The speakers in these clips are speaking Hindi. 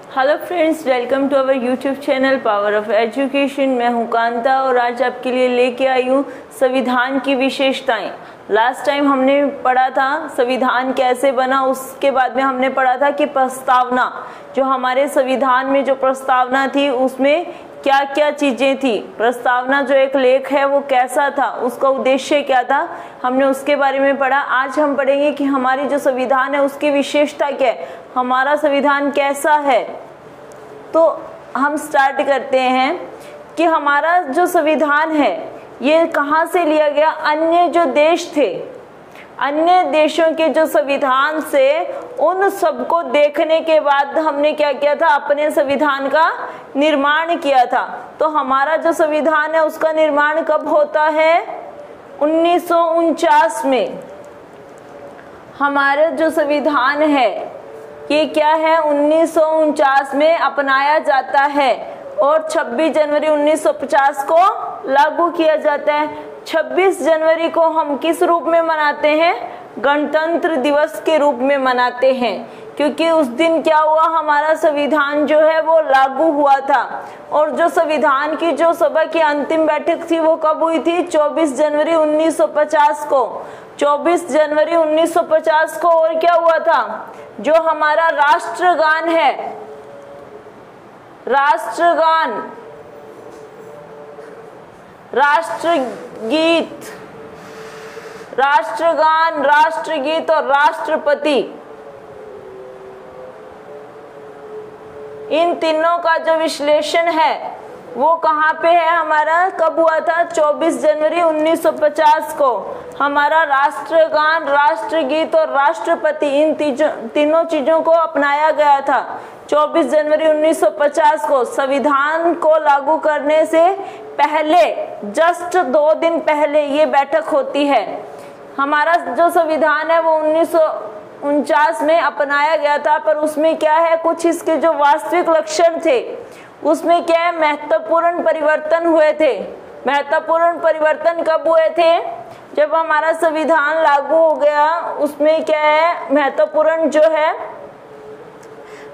Hello friends, welcome to our YouTube channel power of education. मैं हूं कांता और आज आपके लिए लेके आई हूं संविधान की विशेषताएं। लास्ट टाइम हमने पढ़ा था संविधान कैसे बना, उसके बाद में हमने पढ़ा था कि प्रस्तावना, जो हमारे संविधान में जो प्रस्तावना थी उसमें क्या क्या चीजें थी। प्रस्तावना जो एक लेख है वो कैसा था, उसका उद्देश्य क्या था, हमने उसके बारे में पढ़ा। आज हम पढ़ेंगे कि हमारी जो संविधान है उसकी विशेषता क्या है, हमारा संविधान कैसा है। तो हम स्टार्ट करते हैं कि हमारा जो संविधान है ये कहाँ से लिया गया। अन्य जो देश थे, अन्य देशों के जो संविधान से उन सबको देखने के बाद हमने क्या किया था, अपने संविधान का निर्माण किया था। तो हमारा जो संविधान है उसका निर्माण कब होता है, 1949 में। हमारा जो संविधान है ये क्या है, 1949 में अपनाया जाता है और 26 जनवरी 1950 को लागू किया जाता है। 26 जनवरी को हम किस रूप में मनाते हैं, गणतंत्र दिवस के रूप में मनाते हैं, क्योंकि उस दिन क्या हुआ, हमारा संविधान जो है वो लागू हुआ था। और जो संविधान की जो सभा की अंतिम बैठक थी वो कब हुई थी, 24 जनवरी 1950 को। 24 जनवरी 1950 को और क्या हुआ था, जो हमारा राष्ट्रगान है, राष्ट्रगान, राष्ट्रगीत, राष्ट्रगान, राष्ट्रगीत और राष्ट्रपति, इन तीनों का जो विश्लेषण है वो कहाँ पे है हमारा, कब हुआ था, 24 जनवरी 1950 को। हमारा राष्ट्रगान, राष्ट्रगीत और राष्ट्रपति, इन तीनों चीजों को अपनाया गया था 24 जनवरी 1950 को। संविधान को लागू करने से पहले, जस्ट 2 दिन पहले ये बैठक होती है। हमारा जो संविधान है वो 1949 में अपनाया गया था, पर उसमें क्या है, कुछ इसके जो वास्तविक लक्षण थे उसमें क्या है, महत्वपूर्ण परिवर्तन हुए थे। महत्वपूर्ण परिवर्तन कब हुए थे, जब हमारा संविधान लागू हो गया, उसमें क्या है, महत्वपूर्ण जो है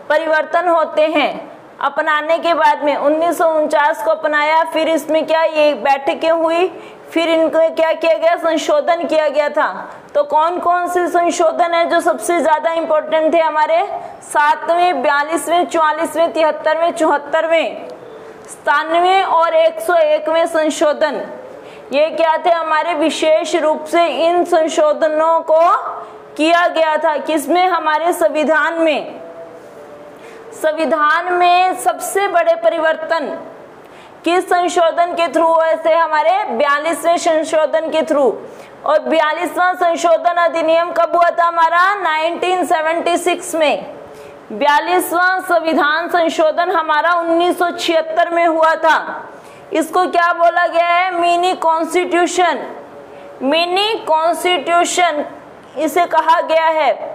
परिवर्तन होते हैं अपनाने के बाद में। 1949 को अपनाया, फिर इसमें क्या, ये बैठकें हुई, फिर इनको क्या किया गया, संशोधन किया गया था। तो कौन कौन से संशोधन है जो सबसे ज्यादा इंपॉर्टेंट थे हमारे, 7वें, 42वें, 44वें, 73वें, 74वें, 97वें और 101वें संशोधन। ये क्या थे हमारे, विशेष रूप से इन संशोधनों को किया गया था। किसमें, हमारे संविधान में। संविधान में सबसे बड़े परिवर्तन किस संशोधन के थ्रू हुए थे, हमारे 42वें संशोधन के थ्रू। और 42वां संशोधन अधिनियम कब हुआ था हमारा, 1976 में। 42वां संविधान संशोधन हमारा 1976 में हुआ था। इसको क्या बोला गया है, मिनी कॉन्स्टिट्यूशन। मिनी कॉन्स्टिट्यूशन इसे कहा गया है।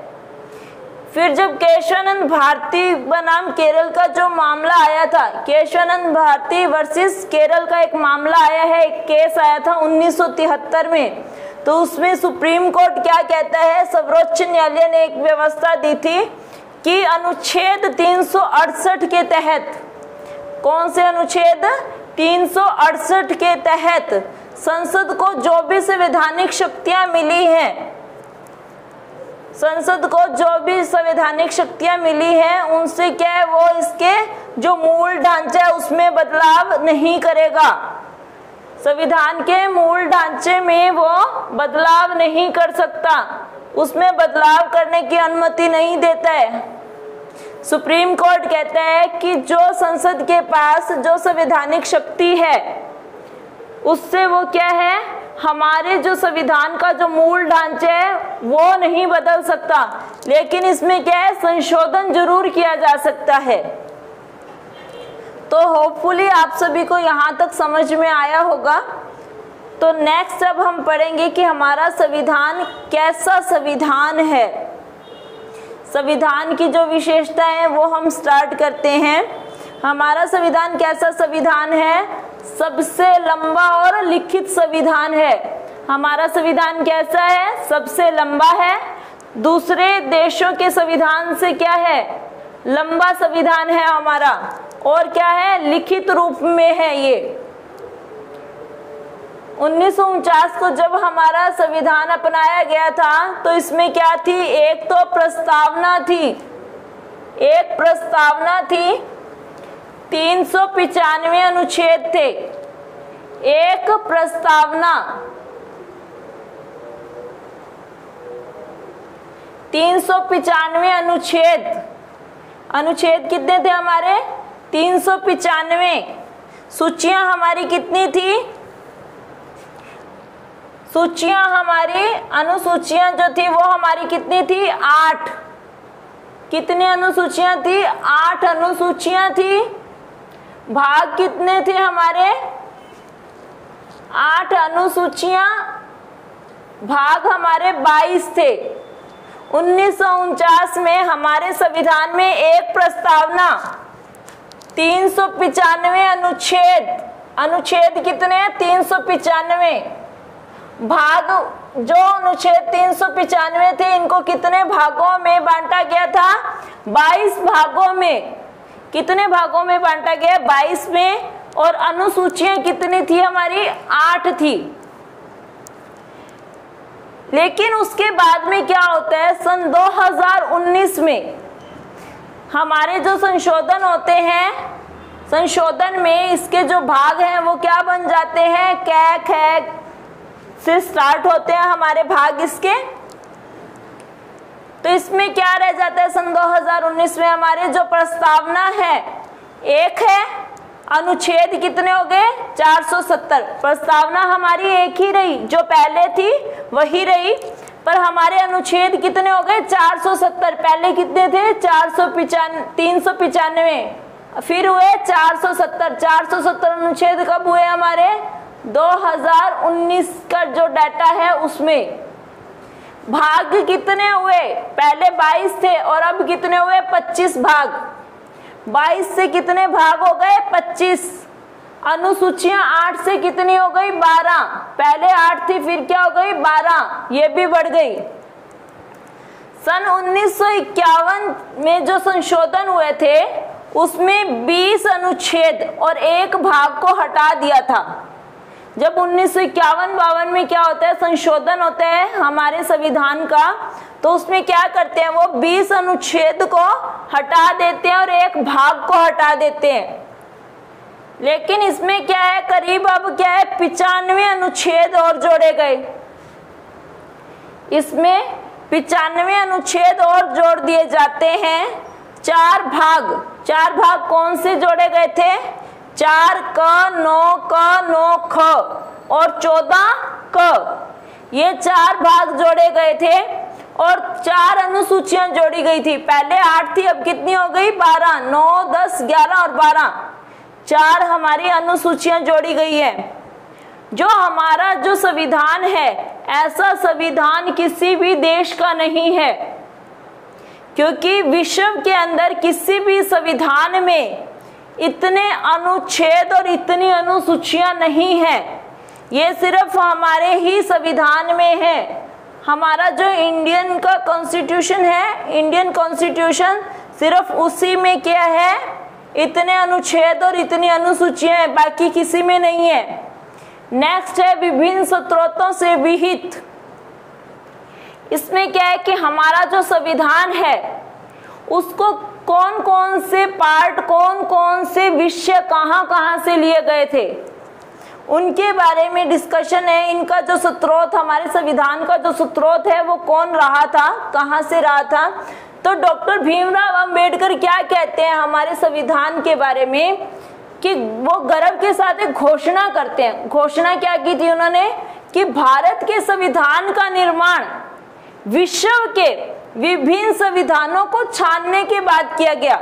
फिर जब केशवानंद भारती बनाम केरल का जो मामला आया था, केशवानंद भारती वर्सेस केरल का एक मामला आया है, एक केस आया था 1973 में। तो उसमें सुप्रीम कोर्ट क्या कहता है, सर्वोच्च न्यायालय ने एक व्यवस्था दी थी कि अनुच्छेद 368 के तहत, कौन से अनुच्छेद, 368 के तहत संसद को जो भी संवैधानिक शक्तियां मिली हैं, संसद को जो भी संवैधानिक शक्तियां मिली हैं उनसे क्या है, वो इसके जो मूल ढांचा है उसमें बदलाव नहीं करेगा। संविधान के मूल ढांचे में वो बदलाव नहीं कर सकता, उसमें बदलाव करने की अनुमति नहीं देता है। सुप्रीम कोर्ट कहता है कि जो संसद के पास जो संवैधानिक शक्ति है उससे वो क्या है, हमारे जो संविधान का जो मूल ढांचा है वो नहीं बदल सकता, लेकिन इसमें क्या है, संशोधन जरूर किया जा सकता है। तो होपफुली आप सभी को यहाँ तक समझ में आया होगा। तो नेक्स्ट अब हम पढ़ेंगे कि हमारा संविधान कैसा संविधान है। संविधान की जो विशेषता है वो हम स्टार्ट करते हैं। हमारा संविधान कैसा संविधान है, सबसे लंबा और लिखित संविधान है। हमारा संविधान कैसा है, सबसे लंबा है। दूसरे देशों के संविधान से क्या है, लंबा संविधान है हमारा, और क्या है, लिखित रूप में है ये। 1949 को जब हमारा संविधान अपनाया गया था तो इसमें क्या थी, एक तो प्रस्तावना थी, एक प्रस्तावना थी, 395 अनुच्छेद थे, एक प्रस्तावना, 395 अनुच्छेद, अनुच्छेद कितने थे हमारे, 395। सूचियां हमारी कितनी थी, सूचियां हमारी, अनुसूचियां जो थी वो हमारी कितनी थी, 8। कितनी अनुसूचियां थी, 8 अनुसूचियां थी। भाग कितने थे हमारे, 8 अनुसूचियां, भाग हमारे 22 थे। 1949 में हमारे संविधान में एक प्रस्तावना, 395 अनुच्छेद, अनुच्छेद कितने, 395। भाग जो अनुच्छेद 395 थे इनको कितने भागों में बांटा गया था, 22 भागों में। कितने भागों में बांटा गया, 22 में। और अनुसूचियां कितनी थी हमारी, 8 थी। लेकिन उसके बाद में क्या होता है, सन 2019 में हमारे जो संशोधन होते हैं, संशोधन में इसके जो भाग हैं वो क्या बन जाते हैं, कै ख से स्टार्ट होते हैं हमारे भाग इसके। तो इसमें क्या रह जाता है, सन 2019 में हमारे जो प्रस्तावना है एक है, अनुच्छेद कितने हो गए, 470। प्रस्तावना हमारी एक ही रही, जो पहले थी वही रही, पर हमारे अनुच्छेद कितने हो गए, 470। पहले कितने थे, 395, फिर हुए 470। 470 अनुच्छेद कब हुए हमारे, 2019 का जो डाटा है उसमें। भाग कितने हुए, पहले 22 थे और अब कितने हुए, 25 भाग। 22 से कितने भाग हो गए, 25। अनुसूचियां 8 से कितनी हो गई, 12। पहले 8 थी, फिर क्या हो गई, 12, ये भी बढ़ गई। सन 1951 में जो संशोधन हुए थे उसमें 20 अनुच्छेद और एक भाग को हटा दिया था। जब 1951-52 में क्या होता है, संशोधन होता है हमारे संविधान का, तो उसमें क्या करते हैं, वो 20 अनुच्छेद को हटा देते हैं और एक भाग को हटा देते हैं। लेकिन इसमें क्या है, करीब अब क्या है, 95 अनुच्छेद और जोड़े गए। इसमें 95 अनुच्छेद और जोड़ दिए जाते हैं। 4 भाग, 4 भाग कौन से जोड़े गए थे, 4 क, 9 क, 9 ख और 14 क, ये 4 भाग जोड़े गए थे और 4 अनुसूचियां जोड़ी गई थी। पहले 8 थी, अब कितनी हो गई, 12। 9, 10, 11 और 12, 4 हमारी अनुसूचियां जोड़ी गई है। जो हमारा जो संविधान है, ऐसा संविधान किसी भी देश का नहीं है, क्योंकि विश्व के अंदर किसी भी संविधान में इतने अनुच्छेद और इतनी अनुसूचियां नहीं है। ये सिर्फ हमारे ही संविधान में है। हमारा जो इंडियन का कॉन्स्टिट्यूशन है, इंडियन कॉन्स्टिट्यूशन, सिर्फ उसी में क्या है, इतने अनुच्छेद और इतनी अनुसूचियां हैं, बाकी किसी में नहीं है। नेक्स्ट है विभिन्न स्रोतों से विहित। इसमें क्या है कि हमारा जो संविधान है उसको कौन कौन से पार्ट, कौन कौन से विषय कहाँ कहाँ से लिए गए थे, उनके बारे में डिस्कशन है। इनका जो स्रोत, हमारे संविधान का जो स्रोत है वो कौन रहा था, कहाँ से रहा था। तो डॉक्टर भीमराव अंबेडकर क्या कहते हैं हमारे संविधान के बारे में, कि वो गर्व के साथ एक घोषणा करते हैं। घोषणा क्या की थी उन्होंने, कि भारत के संविधान का निर्माण विश्व के विभिन्न संविधानों को छानने के बाद किया गया।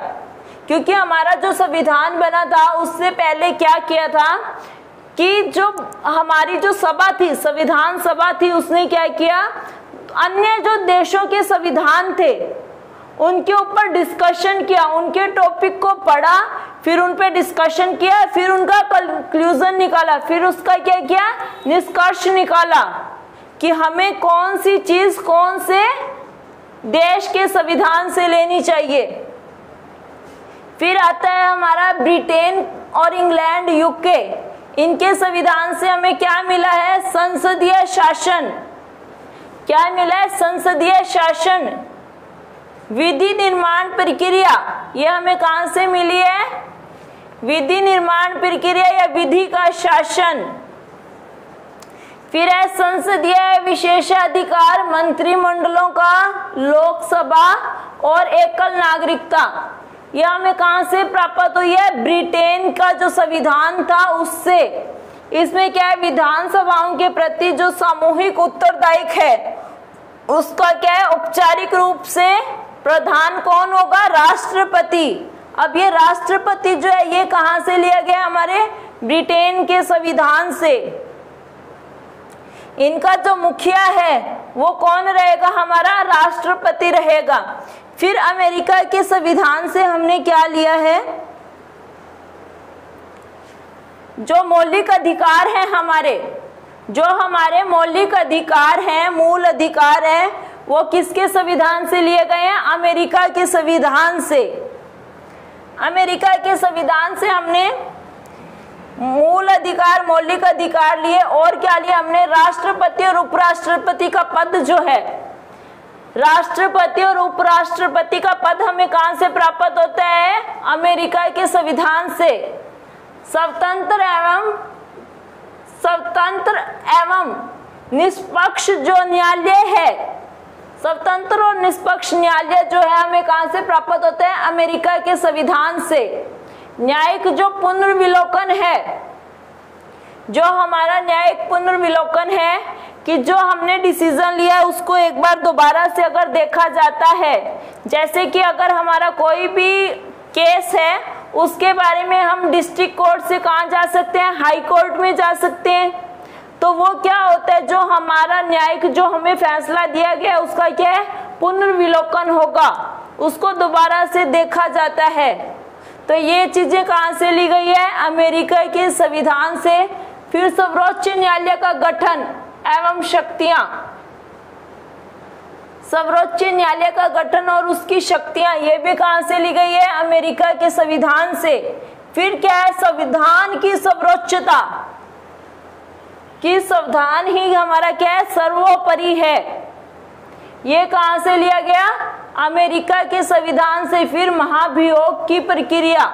क्योंकि हमारा जो संविधान बना था उससे पहले क्या किया था कि जो हमारी जो सभा थी, संविधान सभा थी, उसने क्या किया, अन्य जो देशों के संविधान थे उनके ऊपर डिस्कशन किया, उनके टॉपिक को पढ़ा, फिर उन पे डिस्कशन किया, फिर उनका कंक्लूजन निकाला, फिर उसका क्या किया, निष्कर्ष निकाला कि हमें कौन सी चीज कौन से देश के संविधान से लेनी चाहिए। फिर आता है हमारा ब्रिटेन और इंग्लैंड, यूके, इनके संविधान से हमें क्या मिला है? संसदीय शासन। क्या मिला है? संसदीय शासन। विधि निर्माण प्रक्रिया, ये हमें कहां से मिली है? विधि निर्माण प्रक्रिया या विधि का शासन। फिर है संसदीय विशेषाधिकार, मंत्रिमंडलों का, लोकसभा और एकल नागरिकता। यह हमें कहां से प्राप्त हुई है? ब्रिटेन का जो संविधान था उससे। इसमें क्या है? विधानसभाओं के प्रति जो सामूहिक उत्तरदायित्व है उसका क्या है? औपचारिक रूप से प्रधान कौन होगा? राष्ट्रपति। अब ये राष्ट्रपति जो है ये कहां से लिया गया? हमारे ब्रिटेन के संविधान से। इनका जो मुखिया है वो कौन रहेगा? हमारा राष्ट्रपति रहेगा। फिर अमेरिका के संविधान से हमने क्या लिया है? जो मौलिक अधिकार हैं हमारे, जो हमारे मौलिक अधिकार हैं, मूल अधिकार हैं, वो किसके संविधान से लिए गए हैं? अमेरिका के संविधान से। अमेरिका के संविधान से हमने मूल अधिकार, मौलिक अधिकार लिए और क्या लिए हमने? राष्ट्रपति और उपराष्ट्रपति का पद जो है, राष्ट्रपति और उपराष्ट्रपति का पद हमें कहां से प्राप्त होता है? अमेरिका के संविधान से। स्वतंत्र एवं निष्पक्ष जो न्यायालय है, स्वतंत्र और निष्पक्ष न्यायालय जो है हमें कहां से प्राप्त होता है? अमेरिका के संविधान से। न्यायिक जो पुनर्विलोकन है, जो हमारा न्यायिक पुनर्विलोकन है कि जो हमने डिसीजन लिया है उसको एक बार दोबारा से अगर देखा जाता है, जैसे कि अगर हमारा कोई भी केस है उसके बारे में हम डिस्ट्रिक्ट कोर्ट से कहाँ जा सकते हैं? हाई कोर्ट में जा सकते हैं। तो वो क्या होता है? जो हमारा न्यायिक जो हमें फैसला दिया गया उसका क्या है? पुनर्विलोकन होगा, उसको दोबारा से देखा जाता है। तो ये चीजें कहां से ली गई है? अमेरिका के संविधान से। फिर सर्वोच्च न्यायालय का गठन एवं शक्तियां, सर्वोच्च न्यायालय का गठन और उसकी शक्तियां, ये भी कहां से ली गई है? अमेरिका के संविधान से। फिर क्या है? संविधान की सर्वोच्चता, कि संविधान ही हमारा क्या है? सर्वोपरि है। ये कहां से लिया गया? अमेरिका के संविधान से। फिर महाभियोग की प्रक्रिया,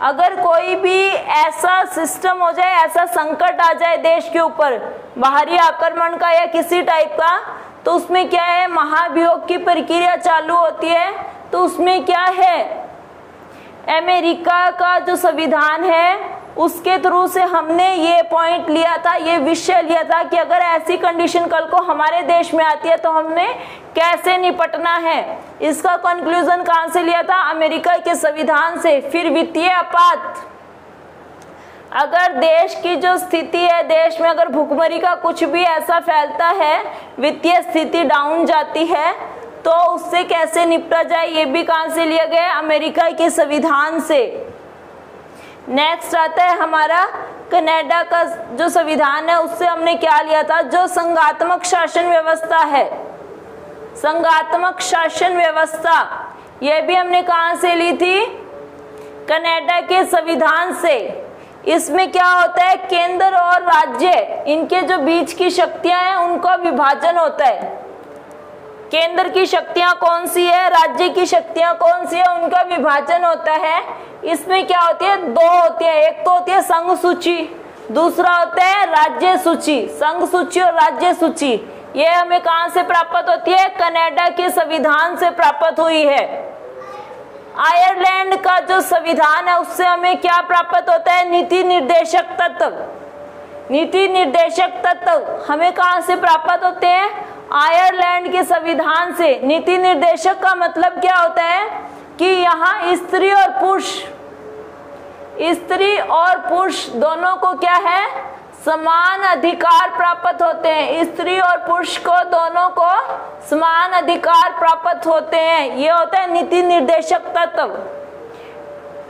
अगर कोई भी ऐसा सिस्टम हो जाए, ऐसा संकट आ जाए देश के ऊपर, बाहरी आक्रमण का या किसी टाइप का, तो उसमें क्या है? महाभियोग की प्रक्रिया चालू होती है। तो उसमें क्या है? अमेरिका का जो संविधान है उसके थ्रू से हमने ये पॉइंट लिया था, ये विषय लिया था कि अगर ऐसी कंडीशन कल को हमारे देश में आती है तो हमें कैसे निपटना है। इसका कंक्लूजन कहां से लिया था? अमेरिका के संविधान से। फिर वित्तीय आपात, अगर देश की जो स्थिति है, देश में अगर भुखमरी का कुछ भी ऐसा फैलता है, वित्तीय स्थिति डाउन जाती है, तो उससे कैसे निपटा जाए, ये भी कहां से लिया गया? अमेरिका के संविधान से। नेक्स्ट आता है हमारा कनाडा का जो संविधान है, उससे हमने क्या लिया था? जो संघात्मक शासन व्यवस्था है, संघात्मक शासन व्यवस्था, यह भी हमने कहां से ली थी? कनाडा के संविधान से। इसमें क्या होता है? केंद्र और राज्य, इनके जो बीच की शक्तियां हैं उनका विभाजन होता है। केंद्र की शक्तियां कौन सी है, राज्य की शक्तियां कौन सी है, उनका विभाजन होता है। इसमें क्या होती है? दो होती है, एक तो होती है संघ सूची, दूसरा होता है राज्य सूची। संघ सूची और राज्य सूची ये हमें कहां से प्राप्त होती है? कनाडा के संविधान से प्राप्त हुई है। आयरलैंड का जो संविधान है उससे हमें क्या प्राप्त होता है? नीति निर्देशक तत्व। नीति निर्देशक तत्व हमें कहां से प्राप्त होते हैं? आयरलैंड के संविधान से। नीति निर्देशक का मतलब क्या होता है? कि यहाँ स्त्री और पुरुष दोनों को क्या है? समान अधिकार प्राप्त होते हैं। स्त्री और पुरुष को दोनों को समान अधिकार प्राप्त होते हैं। ये होता है नीति निर्देशक तत्व,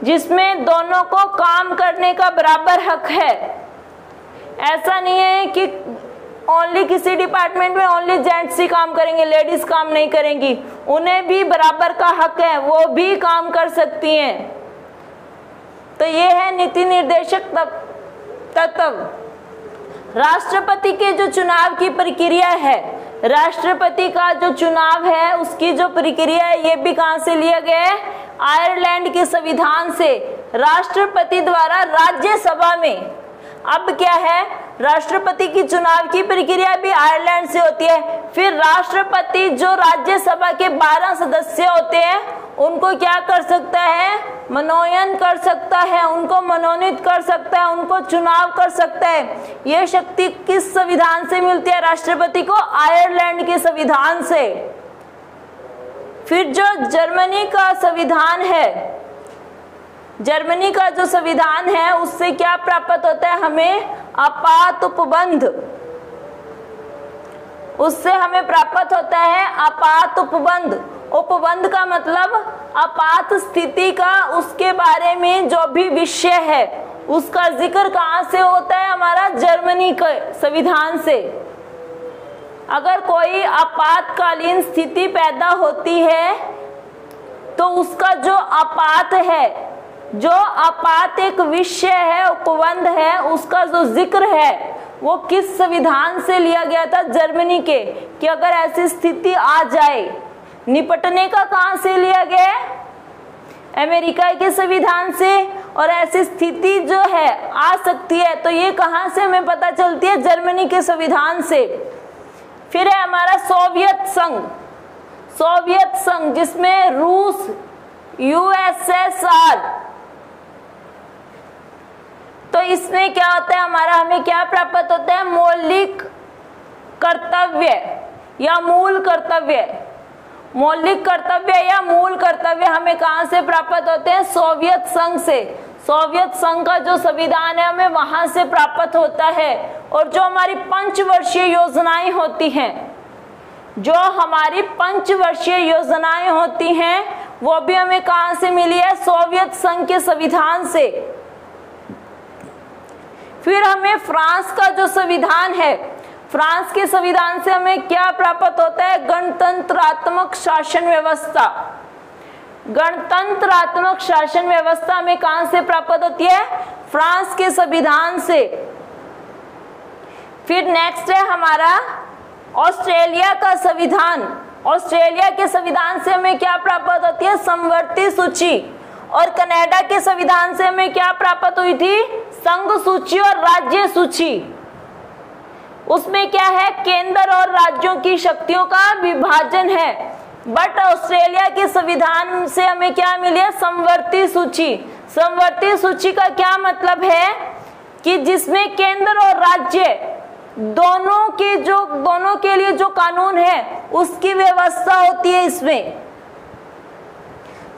जिसमें दोनों को काम करने का बराबर हक है। ऐसा नहीं है कि ओनली किसी डिपार्टमेंट में ओनली जेंट्स ही काम करेंगे, लेडीज काम नहीं करेंगी। उन्हें भी बराबर का हक है, वो भी काम कर सकती हैं। तो ये है नीति निर्देशक तत्व। राष्ट्रपति के जो चुनाव की प्रक्रिया है, राष्ट्रपति का जो चुनाव है उसकी जो प्रक्रिया है ये भी कहां से लिया गया है? आयरलैंड के संविधान से। राष्ट्रपति द्वारा राज्यसभा में, अब क्या है, राष्ट्रपति की चुनाव की प्रक्रिया भी आयरलैंड से होती है। फिर राष्ट्रपति जो राज्यसभा के 12 सदस्य होते हैं उनको क्या कर सकता है? मनोनयन कर सकता है, उनको मनोनीत कर सकता है, उनको चुनाव कर सकता है। यह शक्ति किस संविधान से मिलती है राष्ट्रपति को? आयरलैंड के संविधान से। फिर जो जर्मनी का संविधान है, जर्मनी का जो संविधान है उससे क्या प्राप्त होता है हमें? आपात उपबंध। उससे हमें प्राप्त होता है आपात उपबंध। उपबंध का मतलब आपात स्थिति का, उसके बारे में जो भी विषय है उसका जिक्र कहां से होता है? हमारा जर्मनी के संविधान से। अगर कोई आपातकालीन स्थिति पैदा होती है तो उसका जो आपात है, जो आपात एक विषय है, उपबंध है, उसका जो जिक्र है वो किस संविधान से लिया गया था? जर्मनी के। कि अगर ऐसी स्थिति आ जाए, निपटने का कहां से लिया गया? अमेरिका के संविधान से। और ऐसी स्थिति जो है आ सकती है तो ये कहां से हमें पता चलती है? जर्मनी के संविधान से। फिर है हमारा सोवियत संघ। सोवियत संघ जिसमें रूस, यूएसएसआर, तो इसमें क्या होता है हमारा? हमें क्या प्राप्त होता है? मौलिक कर्तव्य या मूल कर्तव्य। मौलिक कर्तव्य या मूल कर्तव्य हमें कहां से प्राप्त होते हैं? सोवियत संघ से। सोवियत संघ का जो संविधान है हमें वहां से प्राप्त होता है। और जो हमारी पंचवर्षीय योजनाएं होती हैं, जो हमारी पंचवर्षीय योजनाएं होती हैं वो भी हमें कहां से मिली है? सोवियत संघ के संविधान से। फिर हमें फ्रांस का जो संविधान है, फ्रांस के संविधान से हमें क्या प्राप्त होता है? गणतंत्रात्मक शासन व्यवस्था। गणतंत्रात्मक शासन व्यवस्था हमें कहां से प्राप्त होती है? फ्रांस के संविधान से। फिर नेक्स्ट है हमारा ऑस्ट्रेलिया का संविधान। ऑस्ट्रेलिया के संविधान से हमें क्या प्राप्त होती है? समवर्ती सूची। और कनाडा के संविधान से हमें क्या प्राप्त हुई थी? संघ सूची और राज्य सूची। उसमें क्या है? केंद्र और राज्यों की शक्तियों का विभाजन है। बट ऑस्ट्रेलिया के संविधान से हमें क्या मिली है? समवर्ती सूची। समवर्ती सूची का क्या मतलब है? कि जिसमें केंद्र और राज्य दोनों के लिए जो कानून है उसकी व्यवस्था होती है। इसमें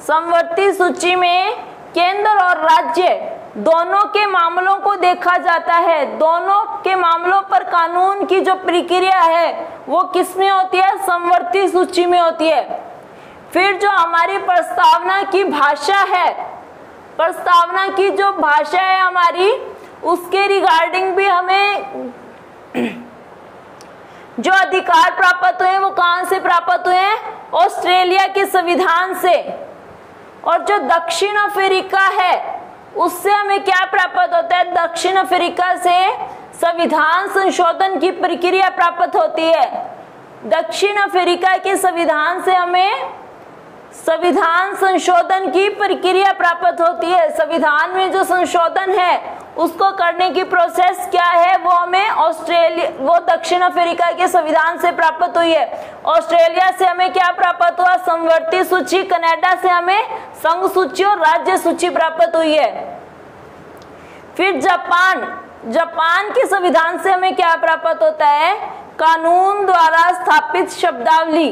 समवर्ती सूची में केंद्र और राज्य दोनों के मामलों को देखा जाता है। दोनों के मामलों पर कानून की जो प्रक्रिया है वो किसमें होती है? समवर्ती सूची में होती है। फिर जो हमारी प्रस्तावना की भाषा है, प्रस्तावना की जो भाषा है हमारी, उसके रिगार्डिंग भी हमें जो अधिकार प्राप्त हुए वो कहां से प्राप्त हुए हैं? ऑस्ट्रेलिया के संविधान से। और जो दक्षिण अफ्रीका है उससे हमें क्या प्राप्त होता है? दक्षिण अफ्रीका से संविधान संशोधन की प्रक्रिया प्राप्त होती है। दक्षिण अफ्रीका के संविधान से हमें संविधान संशोधन की प्रक्रिया प्राप्त होती है। संविधान में जो संशोधन है उसको करने की प्रोसेस क्या है? वो हमें वो दक्षिण अफ्रीका के संविधान से प्राप्त हुई है। ऑस्ट्रेलिया से हमें क्या प्राप्त हुआ? समवर्ती सूची। कनाडा से हमें संघ सूची और राज्य सूची प्राप्त हुई है। फिर जापान के संविधान से हमें क्या प्राप्त होता है? कानून द्वारा स्थापित शब्दावली।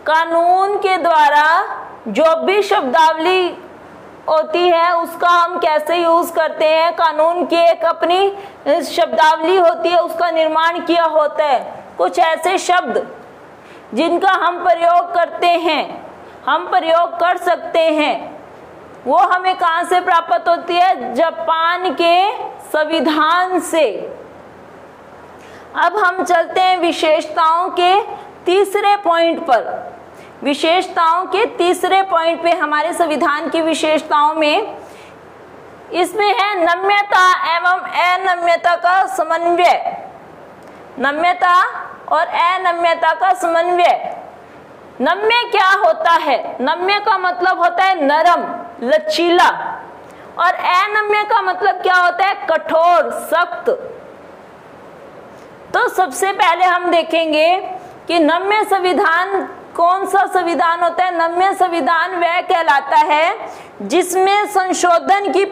कानून के द्वारा जो भी शब्दावली होती है उसका हम कैसे यूज करते हैं? कानून की एक अपनी शब्दावली होती है, उसका निर्माण किया होता है। कुछ ऐसे शब्द जिनका हम प्रयोग करते हैं, हम प्रयोग कर सकते हैं, वो हमें कहां से प्राप्त होती है? जापान के संविधान से। अब हम चलते हैं विशेषताओं के तीसरे पॉइंट पर। विशेषताओं के तीसरे पॉइंट पे हमारे संविधान की विशेषताओं में इसमें है नम्यता एवं अनम्यता का समन्वय। नम्यता और अनम्यता का समन्वय। नम्य क्या होता है? नम्य का मतलब होता है नरम, लचीला, और अनम्य का मतलब क्या होता है? कठोर, सख्त। तो सबसे पहले हम देखेंगे कि नम्य संविधान कौन सा संविधान होता है। नम्य संविधान वह कहलाता है जिसमें संशोधन की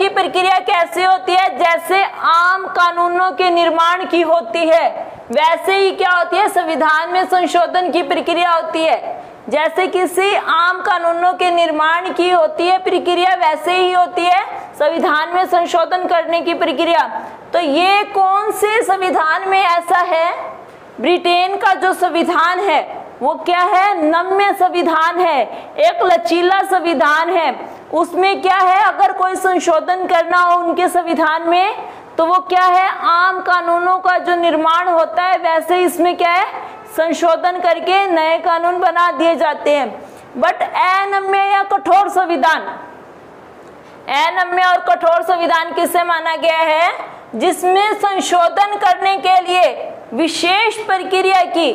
प्रक्रिया कैसे होती है? जैसे आम कानूनों के निर्माण की होती है, वैसे ही क्या होती है? संविधान में संशोधन की प्रक्रिया होती है। जैसे किसी आम कानूनों के निर्माण की होती है प्रक्रिया, वैसे ही होती है संविधान में संशोधन करने की प्रक्रिया। तो ये कौन से संविधान में ऐसा है? ब्रिटेन का जो संविधान है वो क्या है? नम्य संविधान है, एक लचीला संविधान है। उसमें क्या है? अगर कोई संशोधन करना हो उनके संविधान में तो वो क्या है? आम कानूनों का जो निर्माण होता है वैसे इसमें क्या है? संशोधन करके नए कानून बना दिए जाते हैं। बट अनम्य या कठोर संविधान, अनम्य और कठोर संविधान किसे माना गया है? जिसमें संशोधन करने के लिए विशेष प्रक्रिया की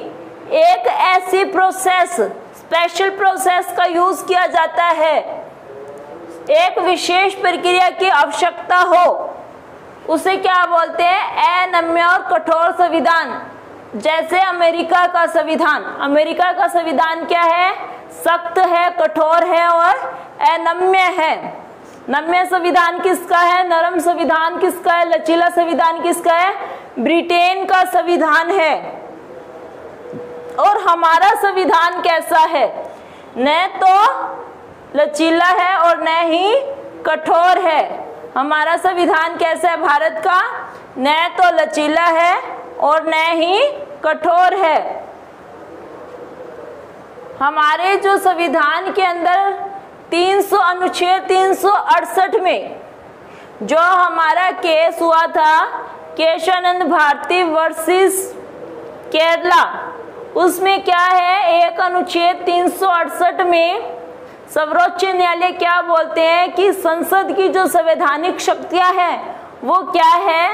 एक ऐसी प्रोसेस, स्पेशल प्रोसेस का यूज किया जाता है, एक विशेष प्रक्रिया की आवश्यकता हो, उसे क्या बोलते हैं? अनम्य और कठोर संविधान। जैसे अमेरिका का संविधान, अमेरिका का संविधान क्या है? सख्त है, कठोर है और अनम्य है। नम्य संविधान किसका है? नरम संविधान किसका है? लचीला संविधान किसका है? ब्रिटेन का संविधान है। और हमारा संविधान कैसा है? न तो लचीला है और न ही कठोर है। हमारा संविधान कैसा है भारत का? न तो लचीला है और न ही कठोर है। हमारे जो संविधान के अंदर 300 अनुच्छेद 368 में जो हमारा केस हुआ था केशवानंद भारती वर्सेस केरला, उसमें क्या है? एक अनुच्छेद 368 में सर्वोच्च न्यायालय क्या बोलते हैं कि संसद की जो संवैधानिक शक्तियां हैं वो क्या है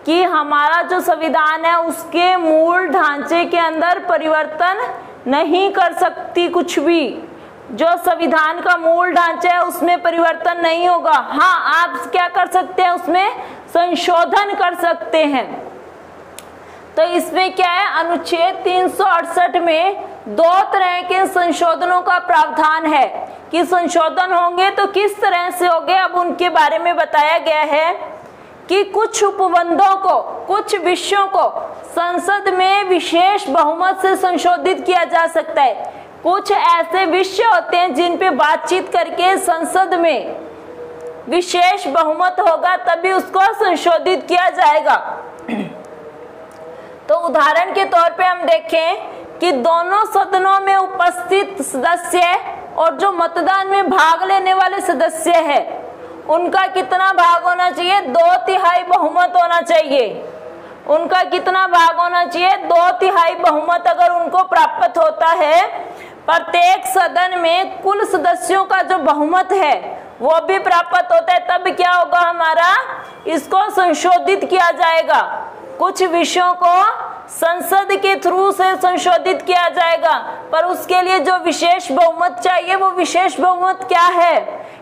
कि हमारा जो संविधान है उसके मूल ढांचे के अंदर परिवर्तन नहीं कर सकती कुछ भी। जो संविधान का मूल ढांचा है उसमें परिवर्तन नहीं होगा। हाँ, आप क्या कर सकते हैं? उसमें संशोधन कर सकते हैं। तो इसमें क्या है? अनुच्छेद 368 में 2 तरह के संशोधनों का प्रावधान है कि संशोधन होंगे तो किस तरह से होंगे। अब उनके बारे में बताया गया है कि कुछ उपबंधों को, कुछ विषयों को संसद में विशेष बहुमत से संशोधित किया जा सकता है। कुछ ऐसे विषय होते हैं जिन पे बातचीत करके संसद में विशेष बहुमत होगा तभी उसको संशोधित किया जाएगा। तो उदाहरण के तौर पे हम देखें कि दोनों सदनों में उपस्थित सदस्य और जो मतदान में भाग लेने वाले सदस्य है उनका कितना भाग होना चाहिए? 2/3 बहुमत होना चाहिए। उनका कितना भाग होना चाहिए? 2/3 बहुमत अगर उनको प्राप्त होता है। प्रत्येक सदन में कुल सदस्यों का जो बहुमत है वो भी प्राप्त होता है, तब क्या होगा? हमारा इसको संशोधित किया जाएगा। कुछ विषयों को संसद के थ्रू से संशोधित किया जाएगा, पर उसके लिए जो विशेष बहुमत चाहिए वो विशेष बहुमत क्या है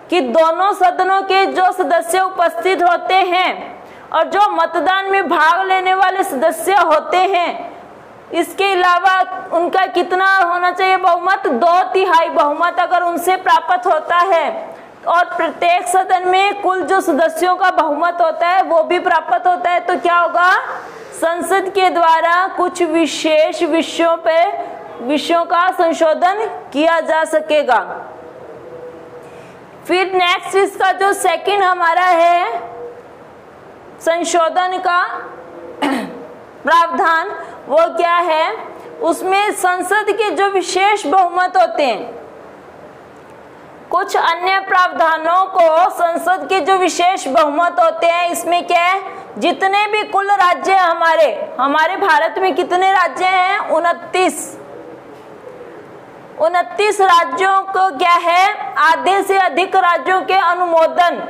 कि दोनों सदनों के जो सदस्य उपस्थित होते हैं और जो मतदान में भाग लेने वाले सदस्य होते हैं, इसके अलावा उनका कितना होना चाहिए बहुमत? 2/3 बहुमत अगर उनसे प्राप्त होता है और प्रत्येक सदन में कुल जो सदस्यों का बहुमत होता है वो भी प्राप्त होता है, तो क्या होगा? संसद के द्वारा कुछ विशेष विषयों का संशोधन किया जा सकेगा। फिर नेक्स्ट इसका जो सेकंड हमारा है संशोधन का प्रावधान, वो क्या है? उसमें संसद के जो विशेष बहुमत होते हैं, कुछ अन्य प्रावधानों को संसद के जो विशेष बहुमत होते हैं, इसमें क्या है? जितने भी कुल राज्य हमारे भारत में कितने राज्य हैं? 29 राज्यों को क्या है? आधे से अधिक राज्यों के अनुमोदन।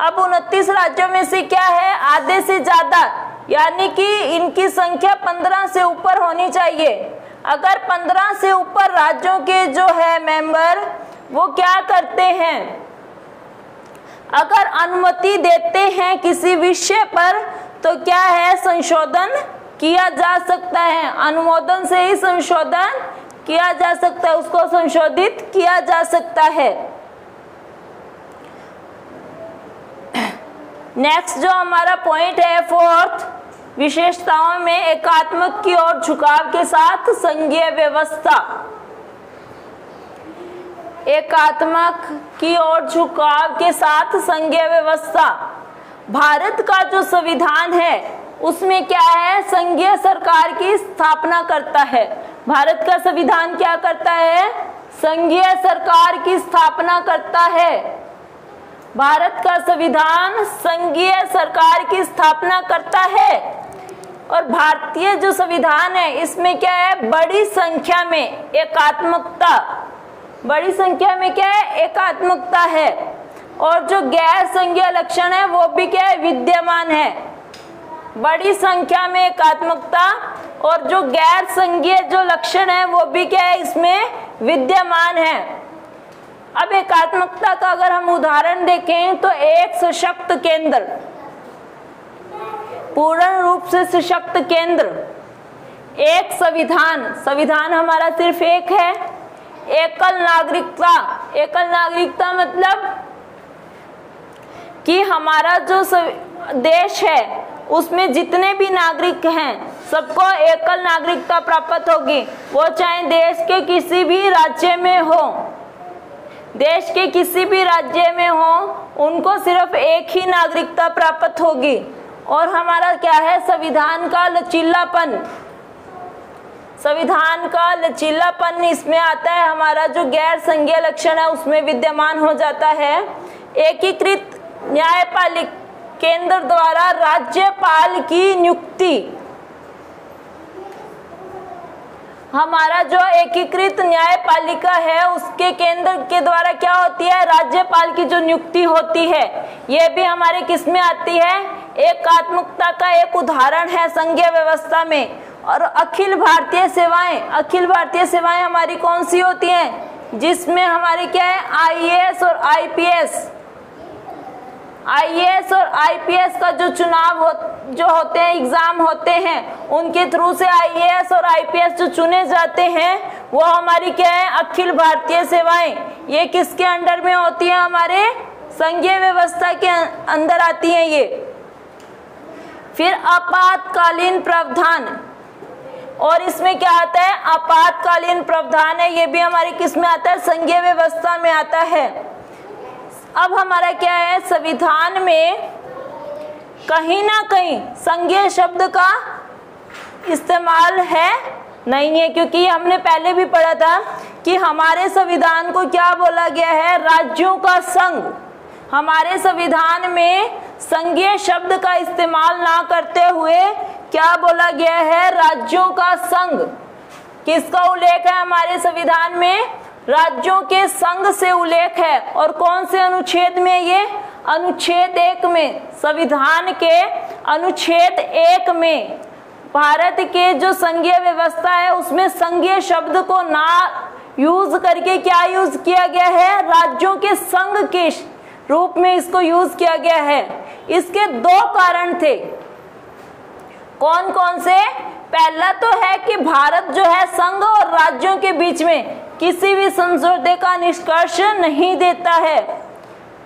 अब 29 राज्यों में से क्या है, आधे से ज्यादा, यानी कि इनकी संख्या 15 से ऊपर होनी चाहिए। अगर 15 से ऊपर राज्यों के जो है मेंबर वो क्या करते हैं, अगर अनुमति देते हैं किसी विषय पर तो क्या है, संशोधन किया जा सकता है। अनुमोदन से ही संशोधन किया जा सकता है, उसको संशोधित किया जा सकता है। नेक्स्ट जो हमारा पॉइंट है, फोर्थ, विशेषताओं में एकात्मक की ओर झुकाव के साथ संघीय व्यवस्था। एकात्मक की ओर झुकाव के साथ संघीय व्यवस्था। भारत का जो संविधान है उसमें क्या है, संघीय सरकार की स्थापना करता है। भारत का संविधान क्या करता है, संघीय सरकार की स्थापना करता है। भारत का संविधान संघीय सरकार की स्थापना करता है। और भारतीय जो संविधान है इसमें क्या है, बड़ी संख्या में एकात्मकता, बड़ी संख्या में क्या है, एकात्मकता है। और जो गैर संघीय लक्षण है वो भी क्या है, विद्यमान है। बड़ी संख्या में एकात्मकता और जो गैर संघीय जो लक्षण है वो भी क्या है, इसमें विद्यमान है। अब एकात्मकता का अगर हम उदाहरण देखें तो एक सशक्त केंद्र, पूर्ण रूप से सशक्त केंद्र, एक संविधान, संविधान हमारा सिर्फ एक है, एकल नागरिकता। एकल नागरिकता मतलब कि हमारा जो देश है उसमें जितने भी नागरिक हैं सबको एकल नागरिकता प्राप्त होगी, वो चाहे देश के किसी भी राज्य में हो, देश के किसी भी राज्य में हो, उनको सिर्फ एक ही नागरिकता प्राप्त होगी। और हमारा क्या है, संविधान का लचीलापन, संविधान का लचीलापन इसमें आता है। हमारा जो गैर संघीय लक्षण है उसमें विद्यमान हो जाता है। एकीकृत न्यायपालिक केंद्र द्वारा राज्यपाल की नियुक्ति, हमारा जो एकीकृत न्यायपालिका है उसके केंद्र के द्वारा क्या होती है, राज्यपाल की जो नियुक्ति होती है, ये भी हमारे किस में आती है, एकात्मकता का एक उदाहरण है संघीय व्यवस्था में। और अखिल भारतीय सेवाएं, अखिल भारतीय सेवाएं हमारी कौन सी होती हैं, जिसमें हमारे क्या है, आईएएस और आईपीएस, आईएएस और आईपीएस का जो चुनाव जो होते हैं, एग्जाम होते हैं, उनके थ्रू से आईएएस और आईपीएस जो चुने जाते हैं वो हमारी क्या है, अखिल भारतीय सेवाएं। ये किसके अंडर में होती है, हमारे संघीय व्यवस्था के अंदर आती है ये। फिर आपातकालीन प्रावधान, और इसमें क्या आता है, आपातकालीन प्रावधान है, ये भी हमारे किस में आता है, संघीय व्यवस्था में आता है। अब हमारा क्या है, संविधान में कहीं ना कहीं संघीय शब्द का इस्तेमाल है नहीं है, क्योंकि हमने पहले भी पढ़ा था कि हमारे संविधान को क्या बोला गया है, राज्यों का संघ। हमारे संविधान में संघीय शब्द का इस्तेमाल ना करते हुए क्या बोला गया है, राज्यों का संघ। किसका उल्लेख है हमारे संविधान में, राज्यों के संघ से उल्लेख है। और कौन से अनुच्छेद में, ये अनुच्छेद 1 में, संविधान के अनुच्छेद 1 में भारत के जो संघीय व्यवस्था है उसमें संघीय शब्द को ना यूज करके क्या यूज किया गया है, राज्यों के संघ के रूप में इसको यूज किया गया है। इसके 2 कारण थे, कौन कौन से, पहला तो है कि भारत जो है संघ और राज्यों के बीच में किसी भी समझौते का निष्कर्ष नहीं देता है।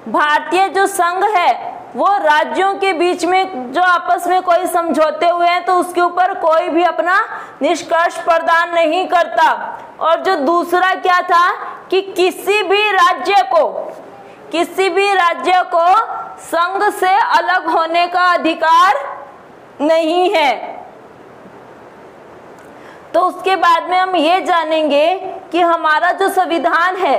भारतीय जो संघ है वो राज्यों के बीच में जो आपस में कोई समझौते हुए हैं तो उसके ऊपर कोई भी अपना निष्कर्ष प्रदान नहीं करता। और जो दूसरा क्या था कि किसी भी राज्य को संघ से अलग होने का अधिकार नहीं है। तो उसके बाद में हम ये जानेंगे कि हमारा जो संविधान है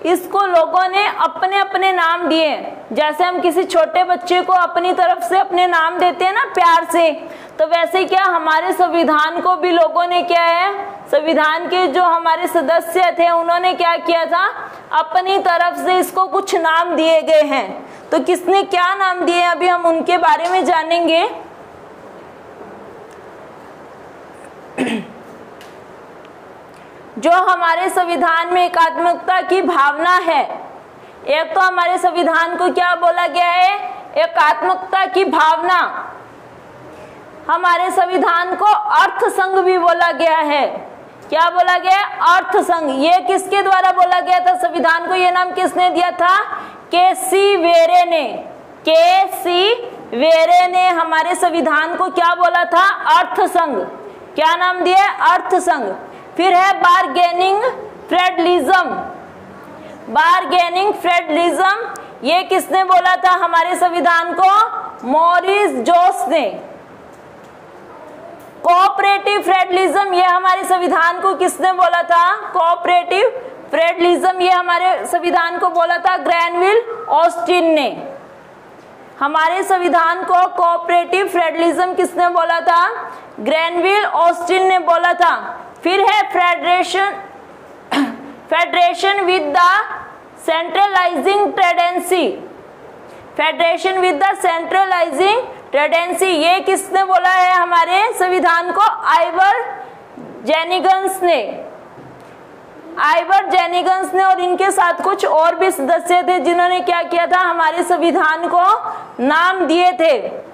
इसको लोगों ने अपने अपने नाम दिए। जैसे हम किसी छोटे बच्चे को अपनी तरफ से अपने नाम देते हैं ना प्यार से, तो वैसे क्या हमारे संविधान को भी लोगों ने क्या है, संविधान के जो हमारे सदस्य थे उन्होंने क्या किया था, अपनी तरफ से इसको कुछ नाम दिए गए हैं। तो किसने क्या नाम दिए अभी हम उनके बारे में जानेंगे। जो हमारे संविधान में एकात्मकता की भावना है, एक तो हमारे संविधान को क्या बोला गया है, एकात्मकता की भावना। हमारे संविधान को अर्थ संघ भी बोला गया है। क्या बोला गया है, अर्थ संघ। ये किसके द्वारा बोला गया था संविधान को, ये नाम किसने दिया था, के.सी. वेरे ने। के.सी. वेरे ने हमारे संविधान को क्या बोला था, अर्थ संघ। क्या नाम दिया, अर्थ संघ। फिर है बारगेनिंग फेडरलिज्म। बारगेनिंग फेडरलिज्म ये किसने बोला था हमारे संविधान को, मॉरिस जोस ने। कोऑपरेटिव फेडरलिज्म ये हमारे संविधान को किसने बोला था, कोऑपरेटिव फेडरलिज्म ये हमारे संविधान को बोला था ग्रैनविल ऑस्टिन ने। हमारे संविधान को कोऑपरेटिव फेडरलिज्म किसने बोला था, ग्रैनविल ऑस्टिन ने बोला था। फिर है federation with the centralising tendency. Federation with the centralising tendency ये किसने बोला है हमारे संविधान को, आइवर जेनिगन्स ने। आइवर जेनिगन्स ने और इनके साथ कुछ और भी सदस्य थे जिन्होंने क्या किया था, हमारे संविधान को नाम दिए थे।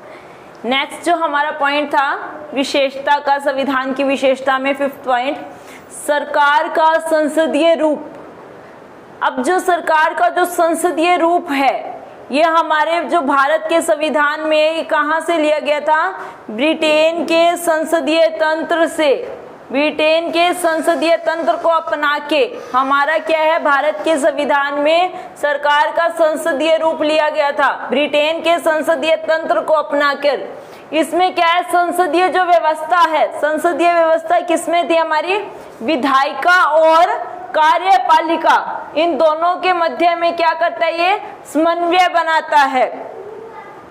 नेक्स्ट जो हमारा पॉइंट था विशेषता का, संविधान की विशेषता में 5th पॉइंट, सरकार का संसदीय रूप। अब जो सरकार का जो संसदीय रूप है ये हमारे जो भारत के संविधान में कहाँ से लिया गया था, ब्रिटेन के संसदीय तंत्र से। ब्रिटेन के संसदीय तंत्र को अपना के हमारा क्या है, भारत के संविधान में सरकार का संसदीय रूप लिया गया था, ब्रिटेन के संसदीय तंत्र को अपनाकर। इसमें क्या है, संसदीय जो व्यवस्था है, संसदीय व्यवस्था किसमें थी, हमारी विधायिका और कार्यपालिका, इन दोनों के मध्य में क्या करता है, ये समन्वय बनाता है।